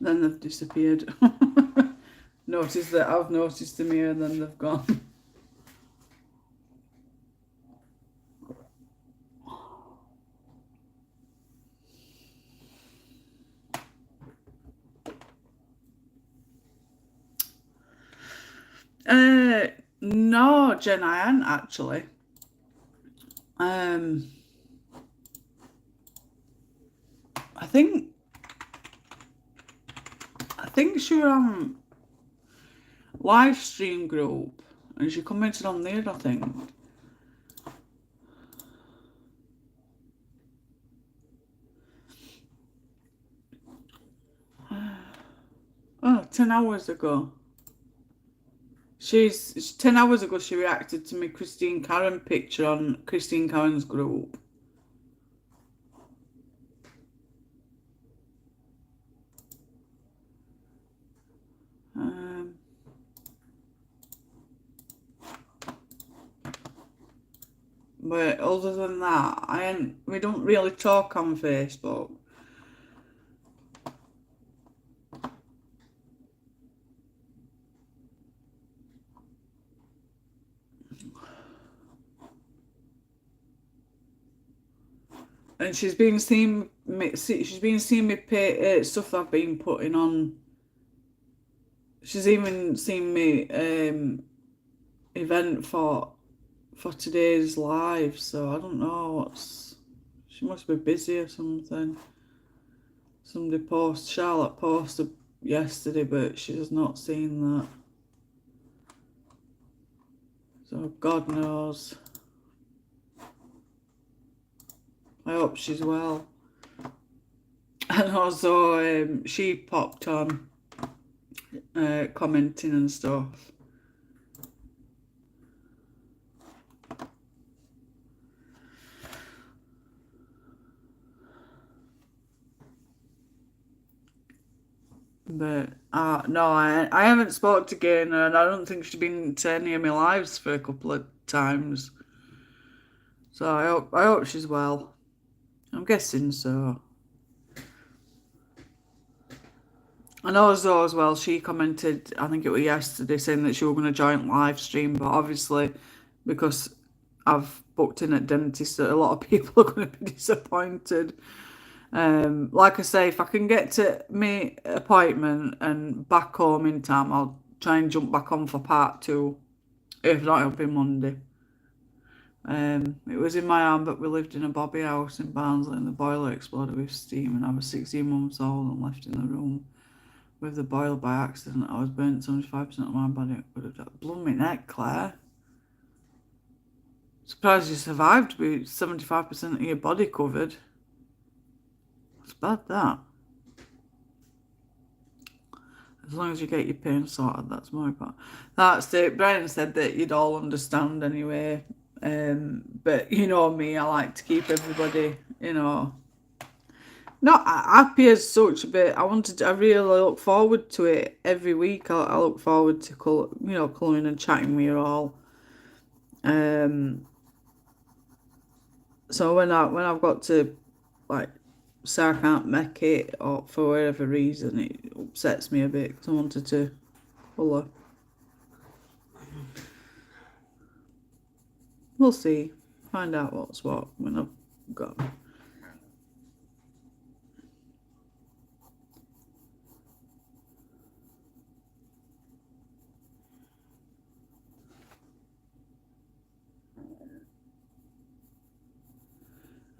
Then they've disappeared. Noticed that I've noticed them here and then they've gone. No, Jen, I hadn't actually. I think she was on Livestream group and she commented on there, I think. Oh, 10 hours ago. 10 hours ago she reacted to me Christine Karen picture on Christine Karen's group. But other than that, we don't really talk on Facebook. And she's been seeing me pay stuff I've been putting on. She's even seen me event for today's live, so I don't know she must be busy or something. Charlotte posted yesterday, but she has not seen that. So God knows. I hope she's well. And also she popped on commenting and stuff. But no, I haven't spoke to Gaynor, and I don't think she's been to any of my lives for a couple of times. So I hope she's well. I'm guessing so. I know as though as well, she commented, I think it was yesterday, saying that she was going to join live stream, but obviously because I've booked in at dentist, a lot of people are going to be disappointed. Like I say, if I can get to my appointment and back home in time, I'll try and jump back on for part 2. If not, it'll be Monday. It was in my arm, but we lived in a bobby house in Barnsley and the boiler exploded with steam, and I was 16 months old and left in the room with the boiler by accident. I was burnt 75% of my body. Would have died. Blown my neck, Claire. Surprised you survived with 75% of your body covered. It's bad, that. As long as you get your pain sorted, that's more important. That's it. Brian said that you'd all understand anyway. But you know me, I like to keep everybody, not happy as such, but I really look forward to it every week. I look forward to colouring and chatting with you all. So when I've got to, like, say I can't make it, or for whatever reason, it upsets me a bit because I wanted to colour. We'll see. Find out what's what when I've got.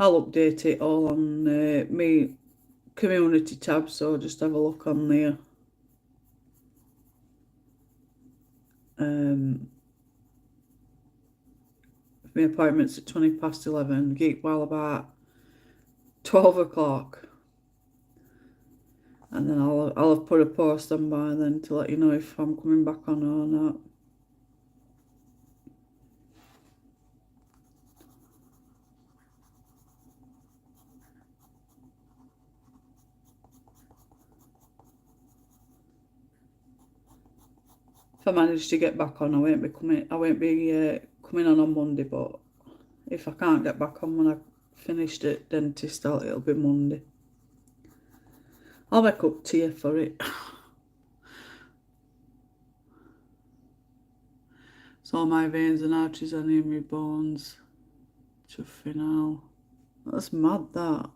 I'll update it all on me community tab, so just have a look on there. My appointment's at 11:20. Geek while about 12 o'clock. And then I'll have put a post on by then to let you know if I'm coming back on or not. If I manage to get back on, I won't be coming on Monday, but if I can't get back on when I finished at dentist, it'll be Monday. I'll make up to you for it. So my veins and arteries are near my bones. Chuffing out. That's mad, that.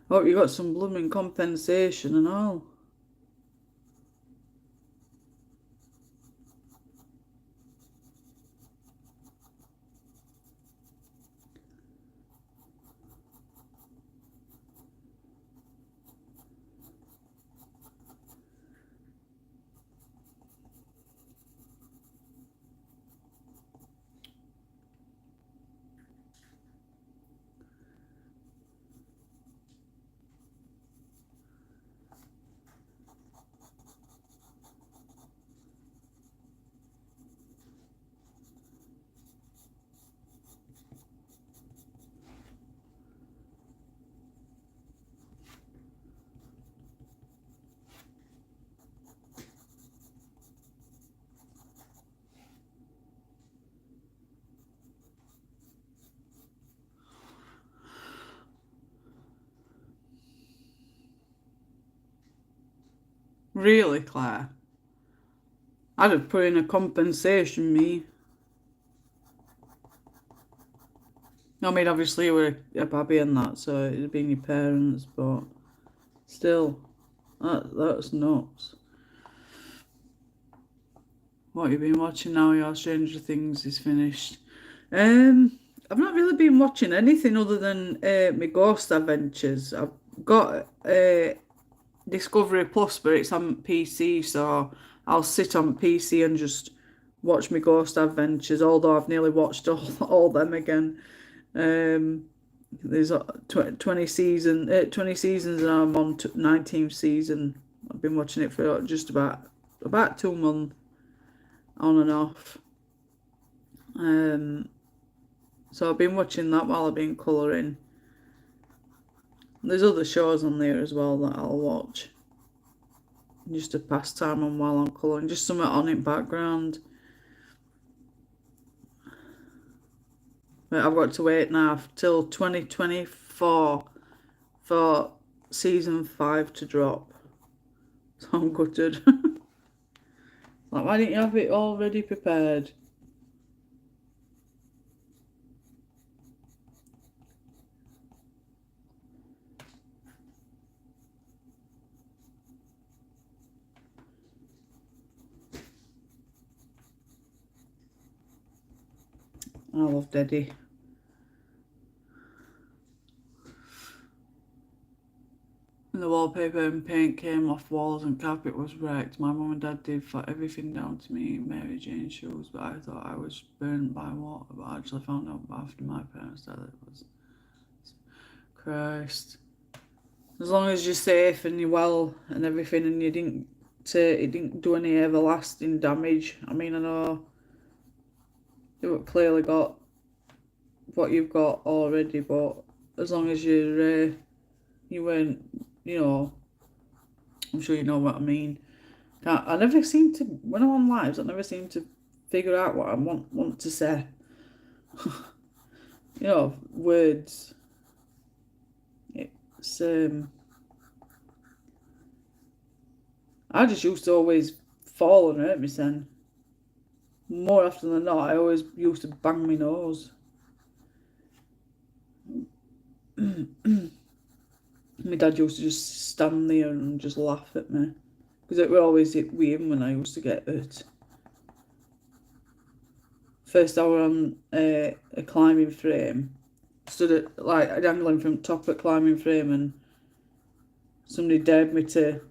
Hope you got some blooming compensation and all. Really, Claire? I'd have put in a compensation, me. I mean, obviously you were a baby and that, so it'd have been your parents, but still, that's nuts. What have you been watching now? Your Stranger Things is finished. I've not really been watching anything other than my Ghost Adventures. I've got Discovery Plus, but it's on PC, so I'll sit on PC and just watch my Ghost Adventures. Although I've nearly watched all them again. There's 20 seasons, and I'm on 19th season. I've been watching it for just about 2 months, on and off. So I've been watching that while I've been colouring. There's other shows on there as well that I'll watch. Just to pass time on while I'm colouring. Just something on in background. But I've got to wait now till 2024 for season 5 to drop. So I'm gutted. Like, why didn't you have it already prepared? I love Daddy. The wallpaper and paint came off walls and carpet was wrecked. My mum and dad did for everything down to me, Mary Jane's shoes, but I thought I was burnt by water, but I actually found out after my parents died that it was... Christ. As long as you're safe and you're well and everything and it didn't do any everlasting damage. I mean, I know you've clearly got what you've got already, but as long as you weren't, you know, I'm sure you know what I mean. I never seem to, when I'm on lives, I never seem to figure out what I want to say. You know, words. It's, I just used to always fall and hurt myself. More often than not, I always used to bang my nose. My dad used to just stand there and just laugh at me. Because it would always hit with him when I used to get hurt. First I was on a climbing frame. Stood at, like, dangling from top of a climbing frame, and somebody dared me to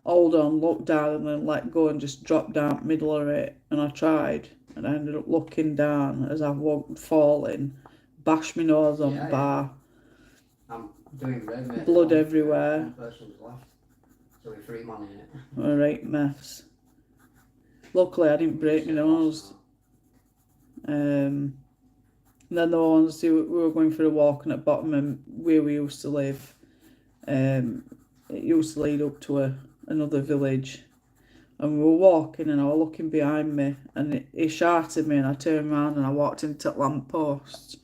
hold on, look down and then let go and just drop down middle of it. And I tried and I ended up looking down as I walked, falling, bashed my nose on the bar. I'm doing red, mate. Blood everywhere. One person's left. So we're 3 man in it. Alright, mess. Luckily I didn't break my nose. And then the ones we were going for a walk, and at bottom of where we used to live, it used to lead up to another village, and we were walking and I was looking behind me and he shouted me and I turned around and I walked into the lamppost,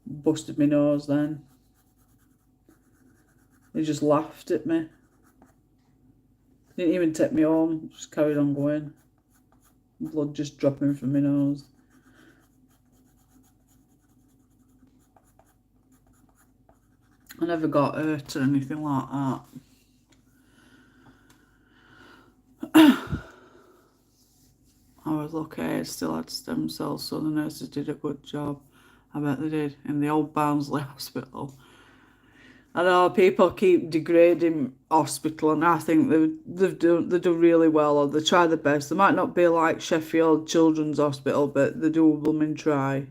busted my nose then. He just laughed at me. Didn't even take me home, just carried on going. Blood just dropping from my nose. I never got hurt or anything like that. I was lucky, I still had stem cells, so the nurses did a good job. I bet they did, in the old Barnsley hospital. I know people keep degrading hospital, and I think they do really well, or they try their best. They might not be like Sheffield Children's Hospital, but they do blooming try.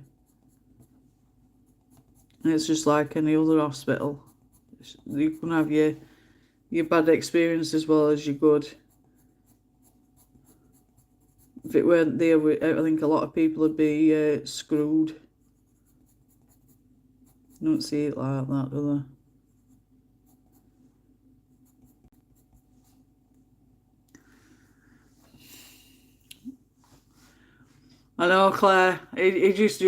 And it's just like any other hospital. You can have your bad experience as well as your good. If it weren't there, I think a lot of people would be screwed. You don't see it like that, do they? I know, Claire. He just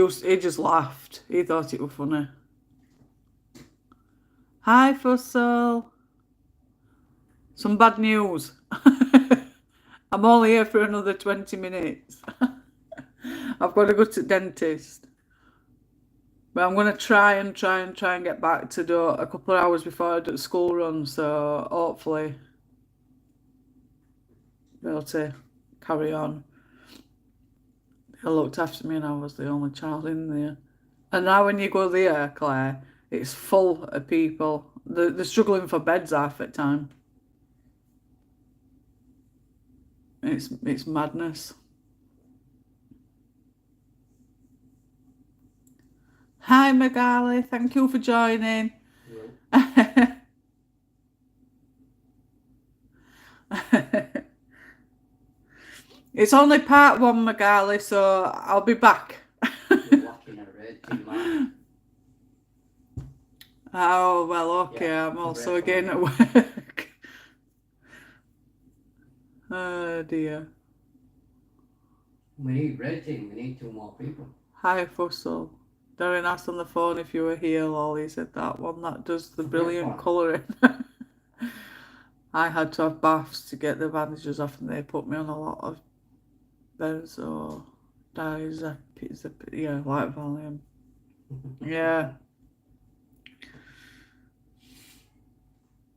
laughed. He thought it was funny. Hi, Fussel. Some bad news. I'm only here for another 20 minutes. I've got to go to the dentist. But I'm going to try and get back to do a couple of hours before I do the school run. So hopefully be able to carry on. They looked after me and I was the only child in there. And now when you go there, Claire, it's full of people. They're struggling for beds half the time. It's madness. Hi, Magali. Thank you for joining. Yeah. It's only part 1, Magali, so I'll be back. Oh, well, okay, Yeah, I'm it's a also break again from at work. Oh dear. we need red team, we need 2 more people. Hi, Fussel. Darren asked on the phone if you were here, lol. He said that one that does the Which brilliant one? colouring. I had to have baths to get the bandages off, and they put me on a lot of benzo, yeah, light volume. Yeah,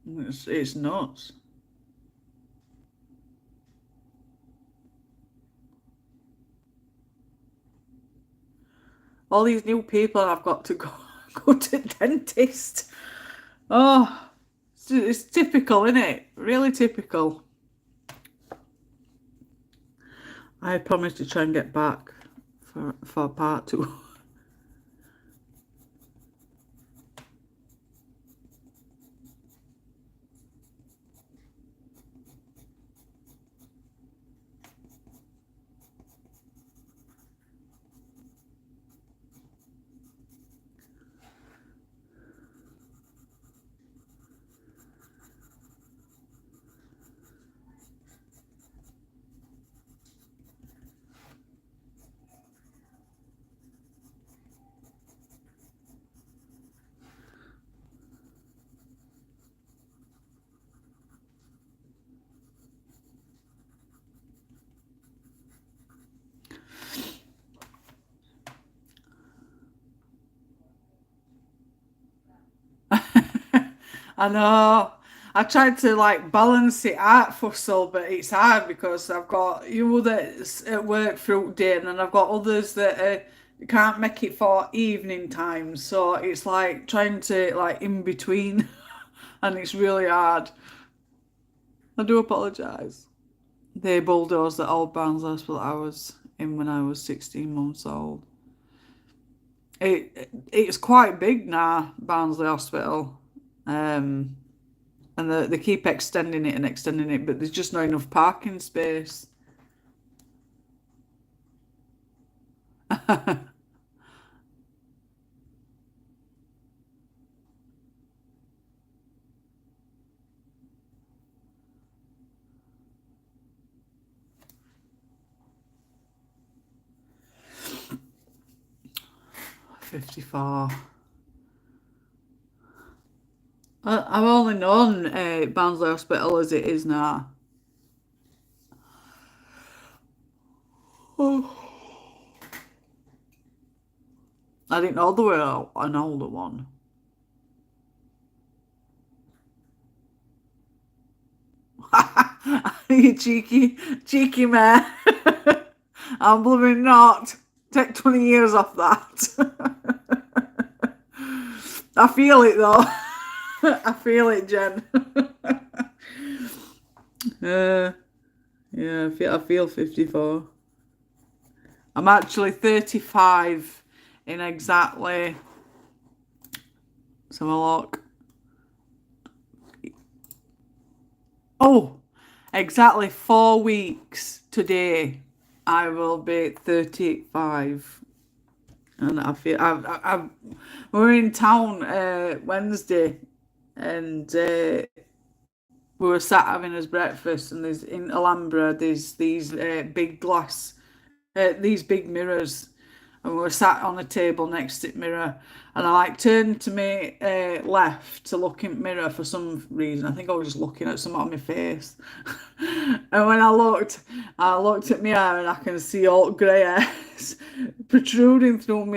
it's nuts. All these new people, I've got to go go to dentist. Oh, it's typical, isn't it? Really typical. I promised to try and get back for part 2. I know. I tried to like balance it out, Fussel, but it's hard because I've got you that's at work through day, and then I've got others that can't make it for evening time. So it's like trying to like in between, and it's really hard. I do apologise. They bulldozed the old Barnes Hospital I was in when I was 16 months old. It's quite big now, Barnsley Hospital. And they keep extending it and extending it, but there's just not enough parking space. 54. I've only known Barnsley Hospital as it is now. Oh. I didn't know there were an older one. You cheeky man. I'm blooming not. Take 20 years off that. I feel it though. I feel it, Jen. uh, yeah, I feel 54. I'm actually 35 in exactly. Let's have a look. Oh, exactly 4 weeks today. I will be 35. And I feel we were in town Wednesday, and we were sat having his breakfast. And there's in Alhambra, there's these big glass, these big mirrors, and we were sat on a table next to the mirror. And I like turned to me left to look in the mirror for some reason. I think I was just looking at something on my face. And when I looked at my hair, and I can see all grey hairs protruding through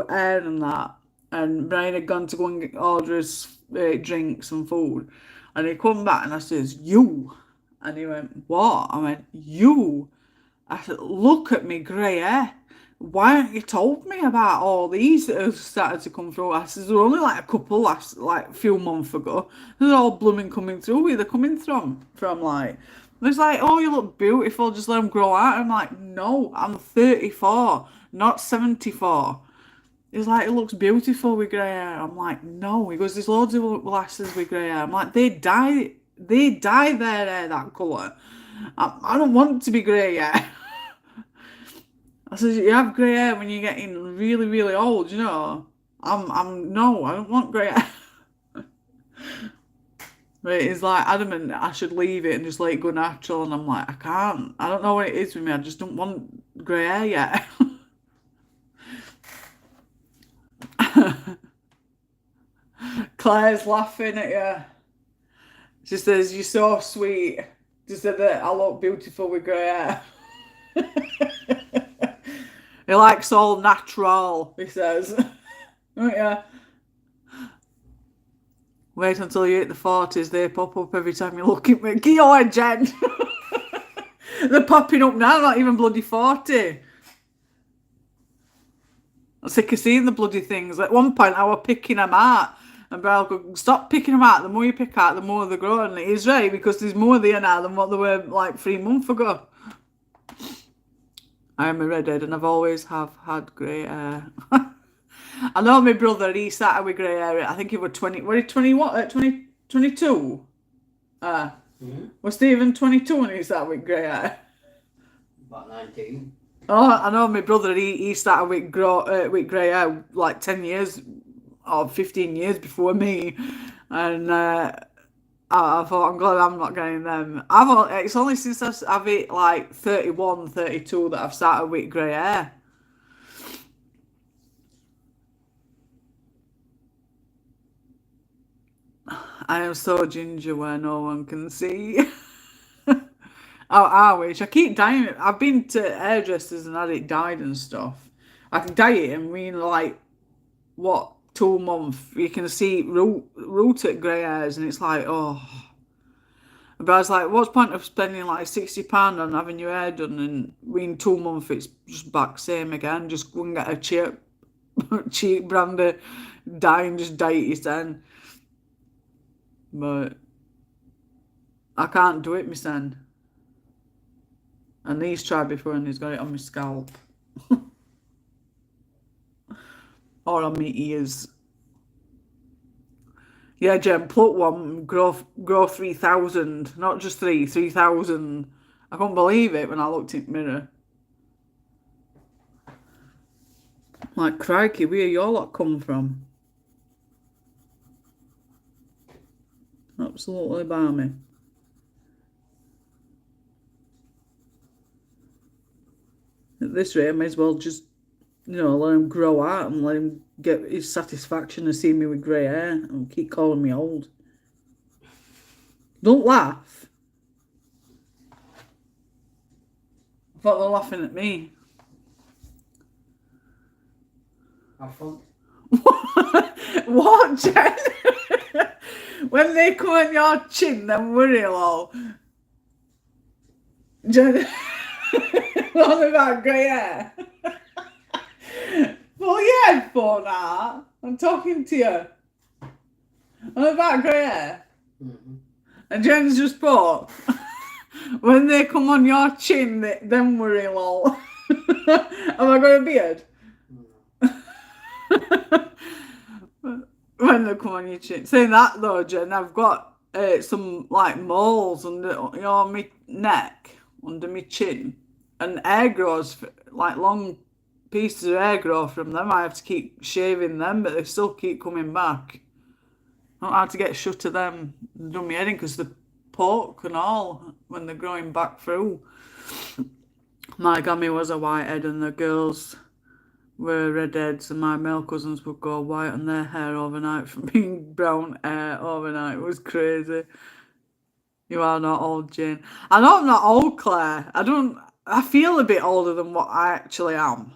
hair and that. And Brian had gone to go and order his drinks and food, and he come back, and I says, "You," and he went, "What?" I went, "You." I said, "Look at me grey hair. Why haven't you told me about all these that have started to come through?" I said, "There were only like a couple like a few months ago. They're all blooming coming through. Where they're coming from like." It's like, "Oh, you look beautiful. Just let them grow out." I'm like, "No, I'm 34, not 74." He's like, "It looks beautiful with grey hair." I'm like, "No." He goes, "There's loads of lasses with grey hair." I'm like, they dye their hair that colour. I don't want to be grey hair. I said, "You have grey hair when you're getting really, really old, you know." No, I don't want grey hair. But he's like adamant I should leave it and just let it go natural, and I'm like, I can't. I don't know what it is with me. I just don't want grey hair yet. Claire's laughing at you. She says, "You're so sweet." She said that I look beautiful with grey hair. He likes all natural, he says. Yeah. Wait until you hit the 40s, they pop up every time you look at me. Get your head, Jen. They're popping up now, not even bloody 40. I'm sick of seeing the bloody things. At one point, I was picking them out. And Belle go, stop picking them out. The more you pick out, the more they grow. And he's right, because there's more there now than what they were like 3 months ago. I am a redhead and I've always have had grey hair. I know my brother, he started with grey hair. I think he was 20. Were he 21? 22? Was Stephen 22 when he started with grey hair? About 19. Oh, I know my brother, he started with grey hair like 10 years or 15 years before me. And I thought, I'm glad I'm not getting them. It's only since I've hit like 31, 32 that I've started with grey hair. I am so ginger where no one can see. I wish. I keep dyeing it. I've been to hairdressers and had it dyed and stuff. I can dye it and we like, what, 2 months, you can see root at grey hairs, and it's like, oh. But I was like, what's the point of spending like £60 on having your hair done, and in 2 months it's just back same again. Just go and get a cheap brand of dye and just dye it yourself. But I can't do it myself. And he's tried before and he's got it on my scalp. Or on my ears. Yeah, Jen, pluck one, grow 3,000. Not just 3,000. I couldn't believe it when I looked in the mirror. Like, crikey, where your lot come from? Absolutely balmy. At this rate, I may as well just, let him grow out and let him get his satisfaction of seeing me with grey hair and keep calling me old. Don't laugh. I thought they were laughing at me. Have fun. What, Jen? When they come on your chin, then worry low. Jen, what about grey hair? Pull your headphone out. I'm talking to you. What about grey hair? And Jen's just put, when they come on your chin, then worry lol. Have I got a beard? When they come on your chin. Saying that though, Jen, I've got some like moles under my neck, under my chin, and hair grows, like long pieces of hair grow from them. I have to keep shaving them, but they still keep coming back. I don't have to get shut of them and done my head in because they poke and all when they're growing back through. My gammy was a whitehead and the girls were redheads, and my male cousins would go white on their hair overnight from being brown hair overnight. It was crazy. You are not old, Jane. I know I'm not old, Claire. I feel a bit older than what I actually am.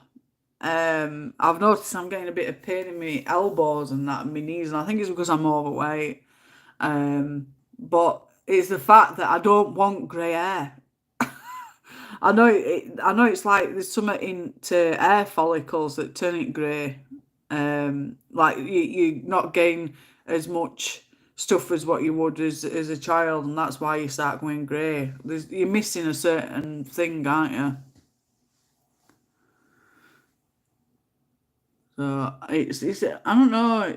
I've noticed I'm getting a bit of pain in my elbows and that, and my knees, and I think it's because I'm overweight. But it's the fact that I don't want grey hair. I know it's like there's something into hair follicles that turn it grey. Like you not gain as much stuff as what you would as a child, and that's why you start going grey. You're missing a certain thing, aren't you? So it's I don't know.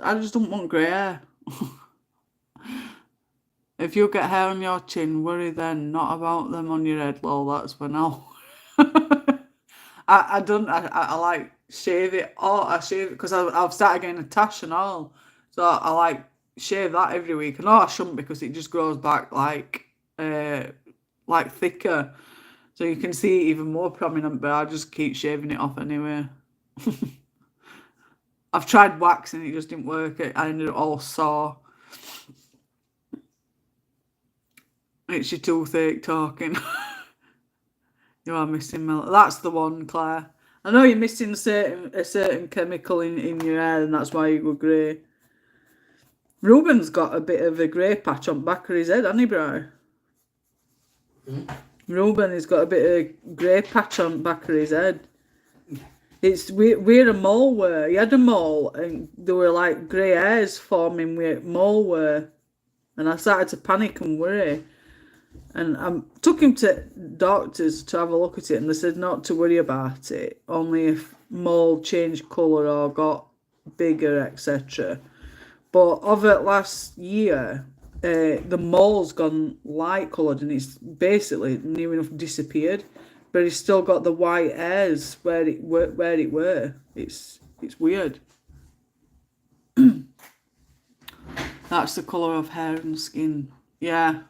I just don't want grey hair. If you get hair on your chin, worry then, not about them on your head, lol. That's when I'll. I like shave it. Oh, I shave it because I've started getting a tash and all. So I like shave that every week. I know I shouldn't because it just grows back like thicker. So you can see it even more prominent, but I just keep shaving it off anyway. I've tried waxing, it just didn't work. I ended up all sore. It's your toothache talking. You are missing milk. That's the one, Claire. I know you're missing a certain chemical in your hair, and that's why you go grey. Ruben's got a bit of a grey patch on the back of his head, hasn't he, bro? Ruben has got a bit of grey patch on the back of his head. It's where a mole were. He had a mole, and there were like grey hairs forming where mole were, and I started to panic and worry. And I took him to doctors to have a look at it, and they said not to worry about it, only if mole changed colour or got bigger, etc. But over last year, the mole's gone light coloured, and it's basically near enough disappeared. But it's still got the white hairs where it were. It's weird. That's the colour of hair and skin. Yeah.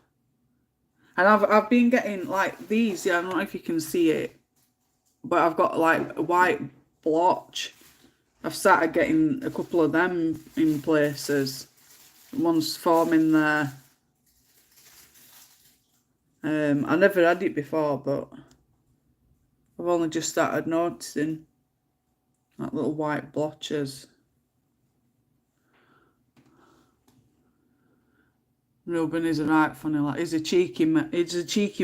And I've been getting like these, yeah, I don't know if you can see it, but I've got like a white blotch. I've started getting a couple of them in places. One's forming there. I never had it before, but I've only just started noticing like little white blotches. Ruben is a right funny lad. He's a cheeky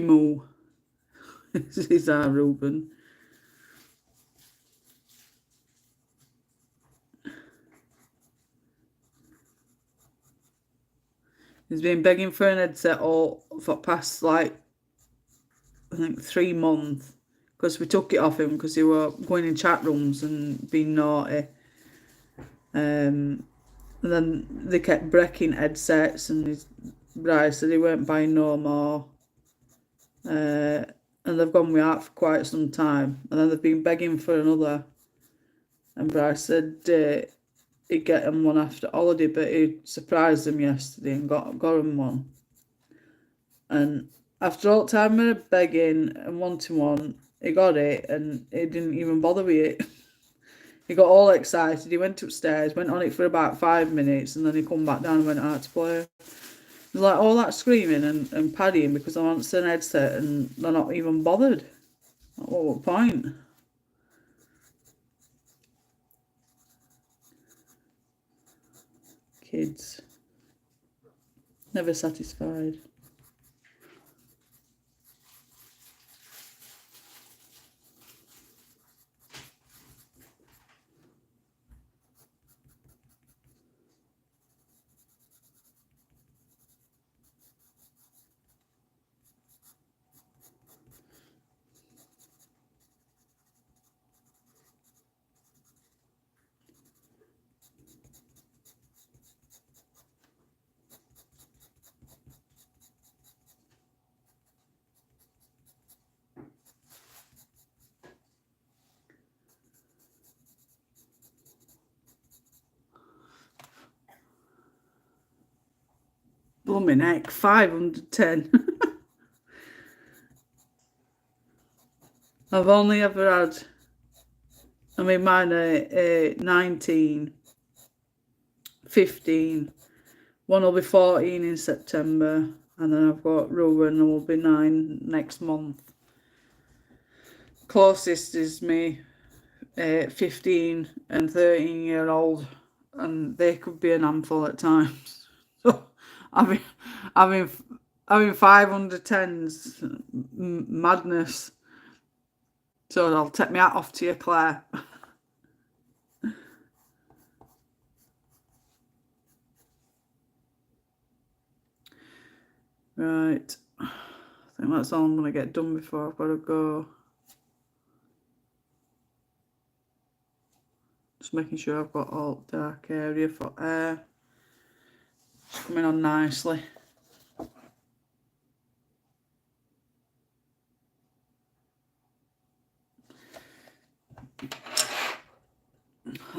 moo. He's our Ruben. He's been begging for an headset all for past like I think 3 months because we took it off him because he were going in chat rooms and being naughty. And then they kept breaking headsets, and his Bryce said he weren't buying no more. And they've gone without for quite some time. And then they've been begging for another. And Bryce said he'd get him one after holiday, but he surprised them yesterday and got him one. And after all the time we were begging and wanting one, he got it, and he didn't even bother with it. He got all excited. He went upstairs, went on it for about 5 minutes, and then he come back down and went out to play. It was like all that screaming and paddying because I want an headset, and they're not even bothered. At what point? Kids. Never satisfied. Blooming heck, 510. I've only ever had, I mean, mine are 19, 15. One will be 14 in September, and then I've got Ruben who will be 9 next month. Closest is me, 15 and 13-year-old, and they could be an handful at times. So having 510s, madness. So I'll take my hat off to you, Claire. Right. I think that's all I'm going to get done before I've got to go. Just making sure I've got all dark area for air. It's coming on nicely.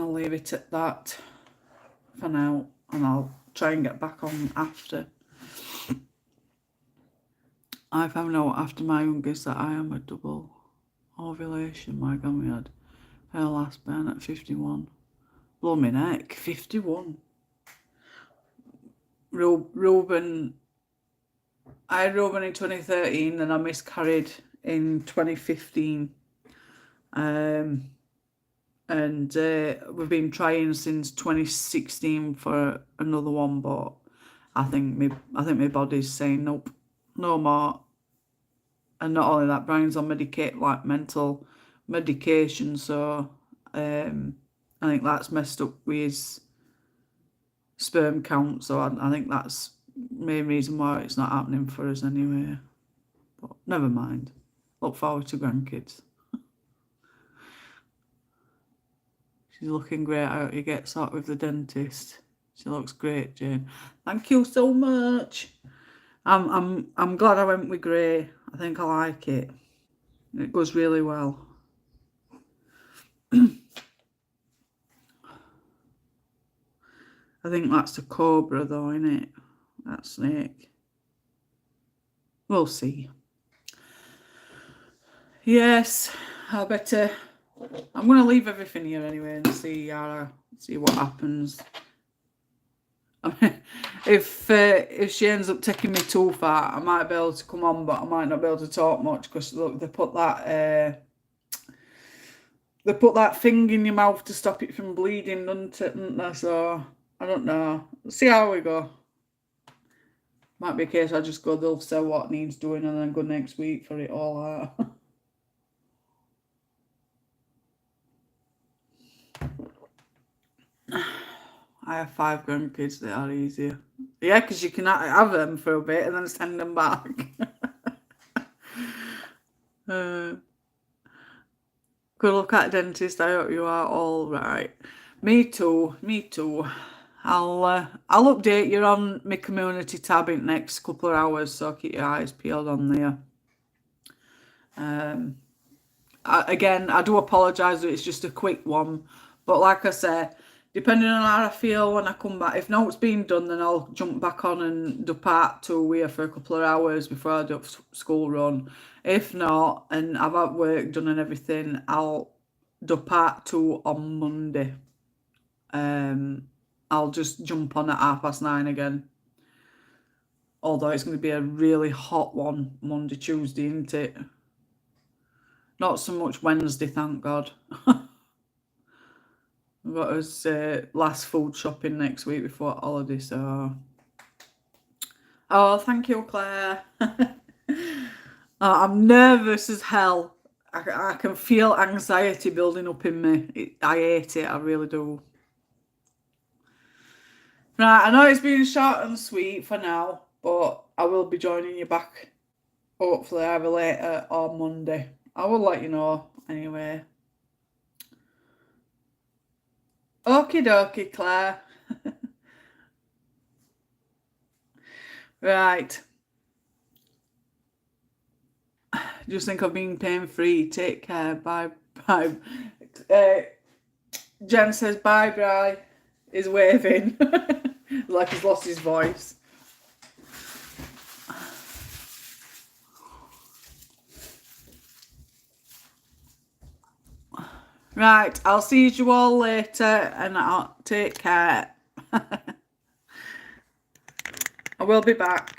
I'll leave it at that for now, and I'll try and get back on after. I found out after my youngest that I am a double ovulation. My God, we had her last burn at 51. Blow my neck, 51. Reuben, I had Reuben in 2013, then I miscarried in 2015. And we've been trying since 2016 for another one, but I think my body's saying nope, no more. And not only that, Brian's on mental medication, so I think that's messed up with his sperm count. So I think that's the main reason why it's not happening for us anyway. But never mind. Look forward to grandkids. She's looking great. I hope you get sorted with the dentist. She looks great, Jane. Thank you so much. I'm glad I went with grey. I think I like it. It goes really well. I think that's the cobra though, isn't it? That snake. We'll see. Yes, I better. I'm gonna leave everything here anyway and see what happens. I mean, if she ends up taking me too far, I might be able to come on, but I might not be able to talk much because look, they put that thing in your mouth to stop it from bleeding, don't they? So I don't know. See how we go. Might be a case I just go, they'll say what needs doing and then go next week for it all out. I have 5 grandkids that are easier. Yeah, because you can have them for a bit and then send them back. Good luck at dentist. I hope you are all right. Me too. I'll update you on my community tab in the next couple of hours, so keep your eyes peeled on there. Again, I do apologise that it's just a quick one, but like I said, depending on how I feel when I come back, if no, it's been done, then I'll jump back on and do part 2 here for a couple of hours before I do school run. If not, and I've had work done and everything, I'll do part 2 on Monday. I'll just jump on at 9:30 again. Although it's going to be a really hot one Monday, Tuesday, isn't it? Not so much Wednesday, thank God. We've got us last food shopping next week before holiday, so. Oh, thank you, Claire. I'm nervous as hell. I can feel anxiety building up in me. I hate it, I really do. Right, I know it's been short and sweet for now, but I will be joining you back, hopefully either later or Monday. I will let you know anyway. Okie dokie, Claire. Right. Just think of being pain-free. Take care. Bye. Bye. Jen says bye, Bri. He's waving. Like he's lost his voice. Right, I'll see you all later and I'll take care. I will be back.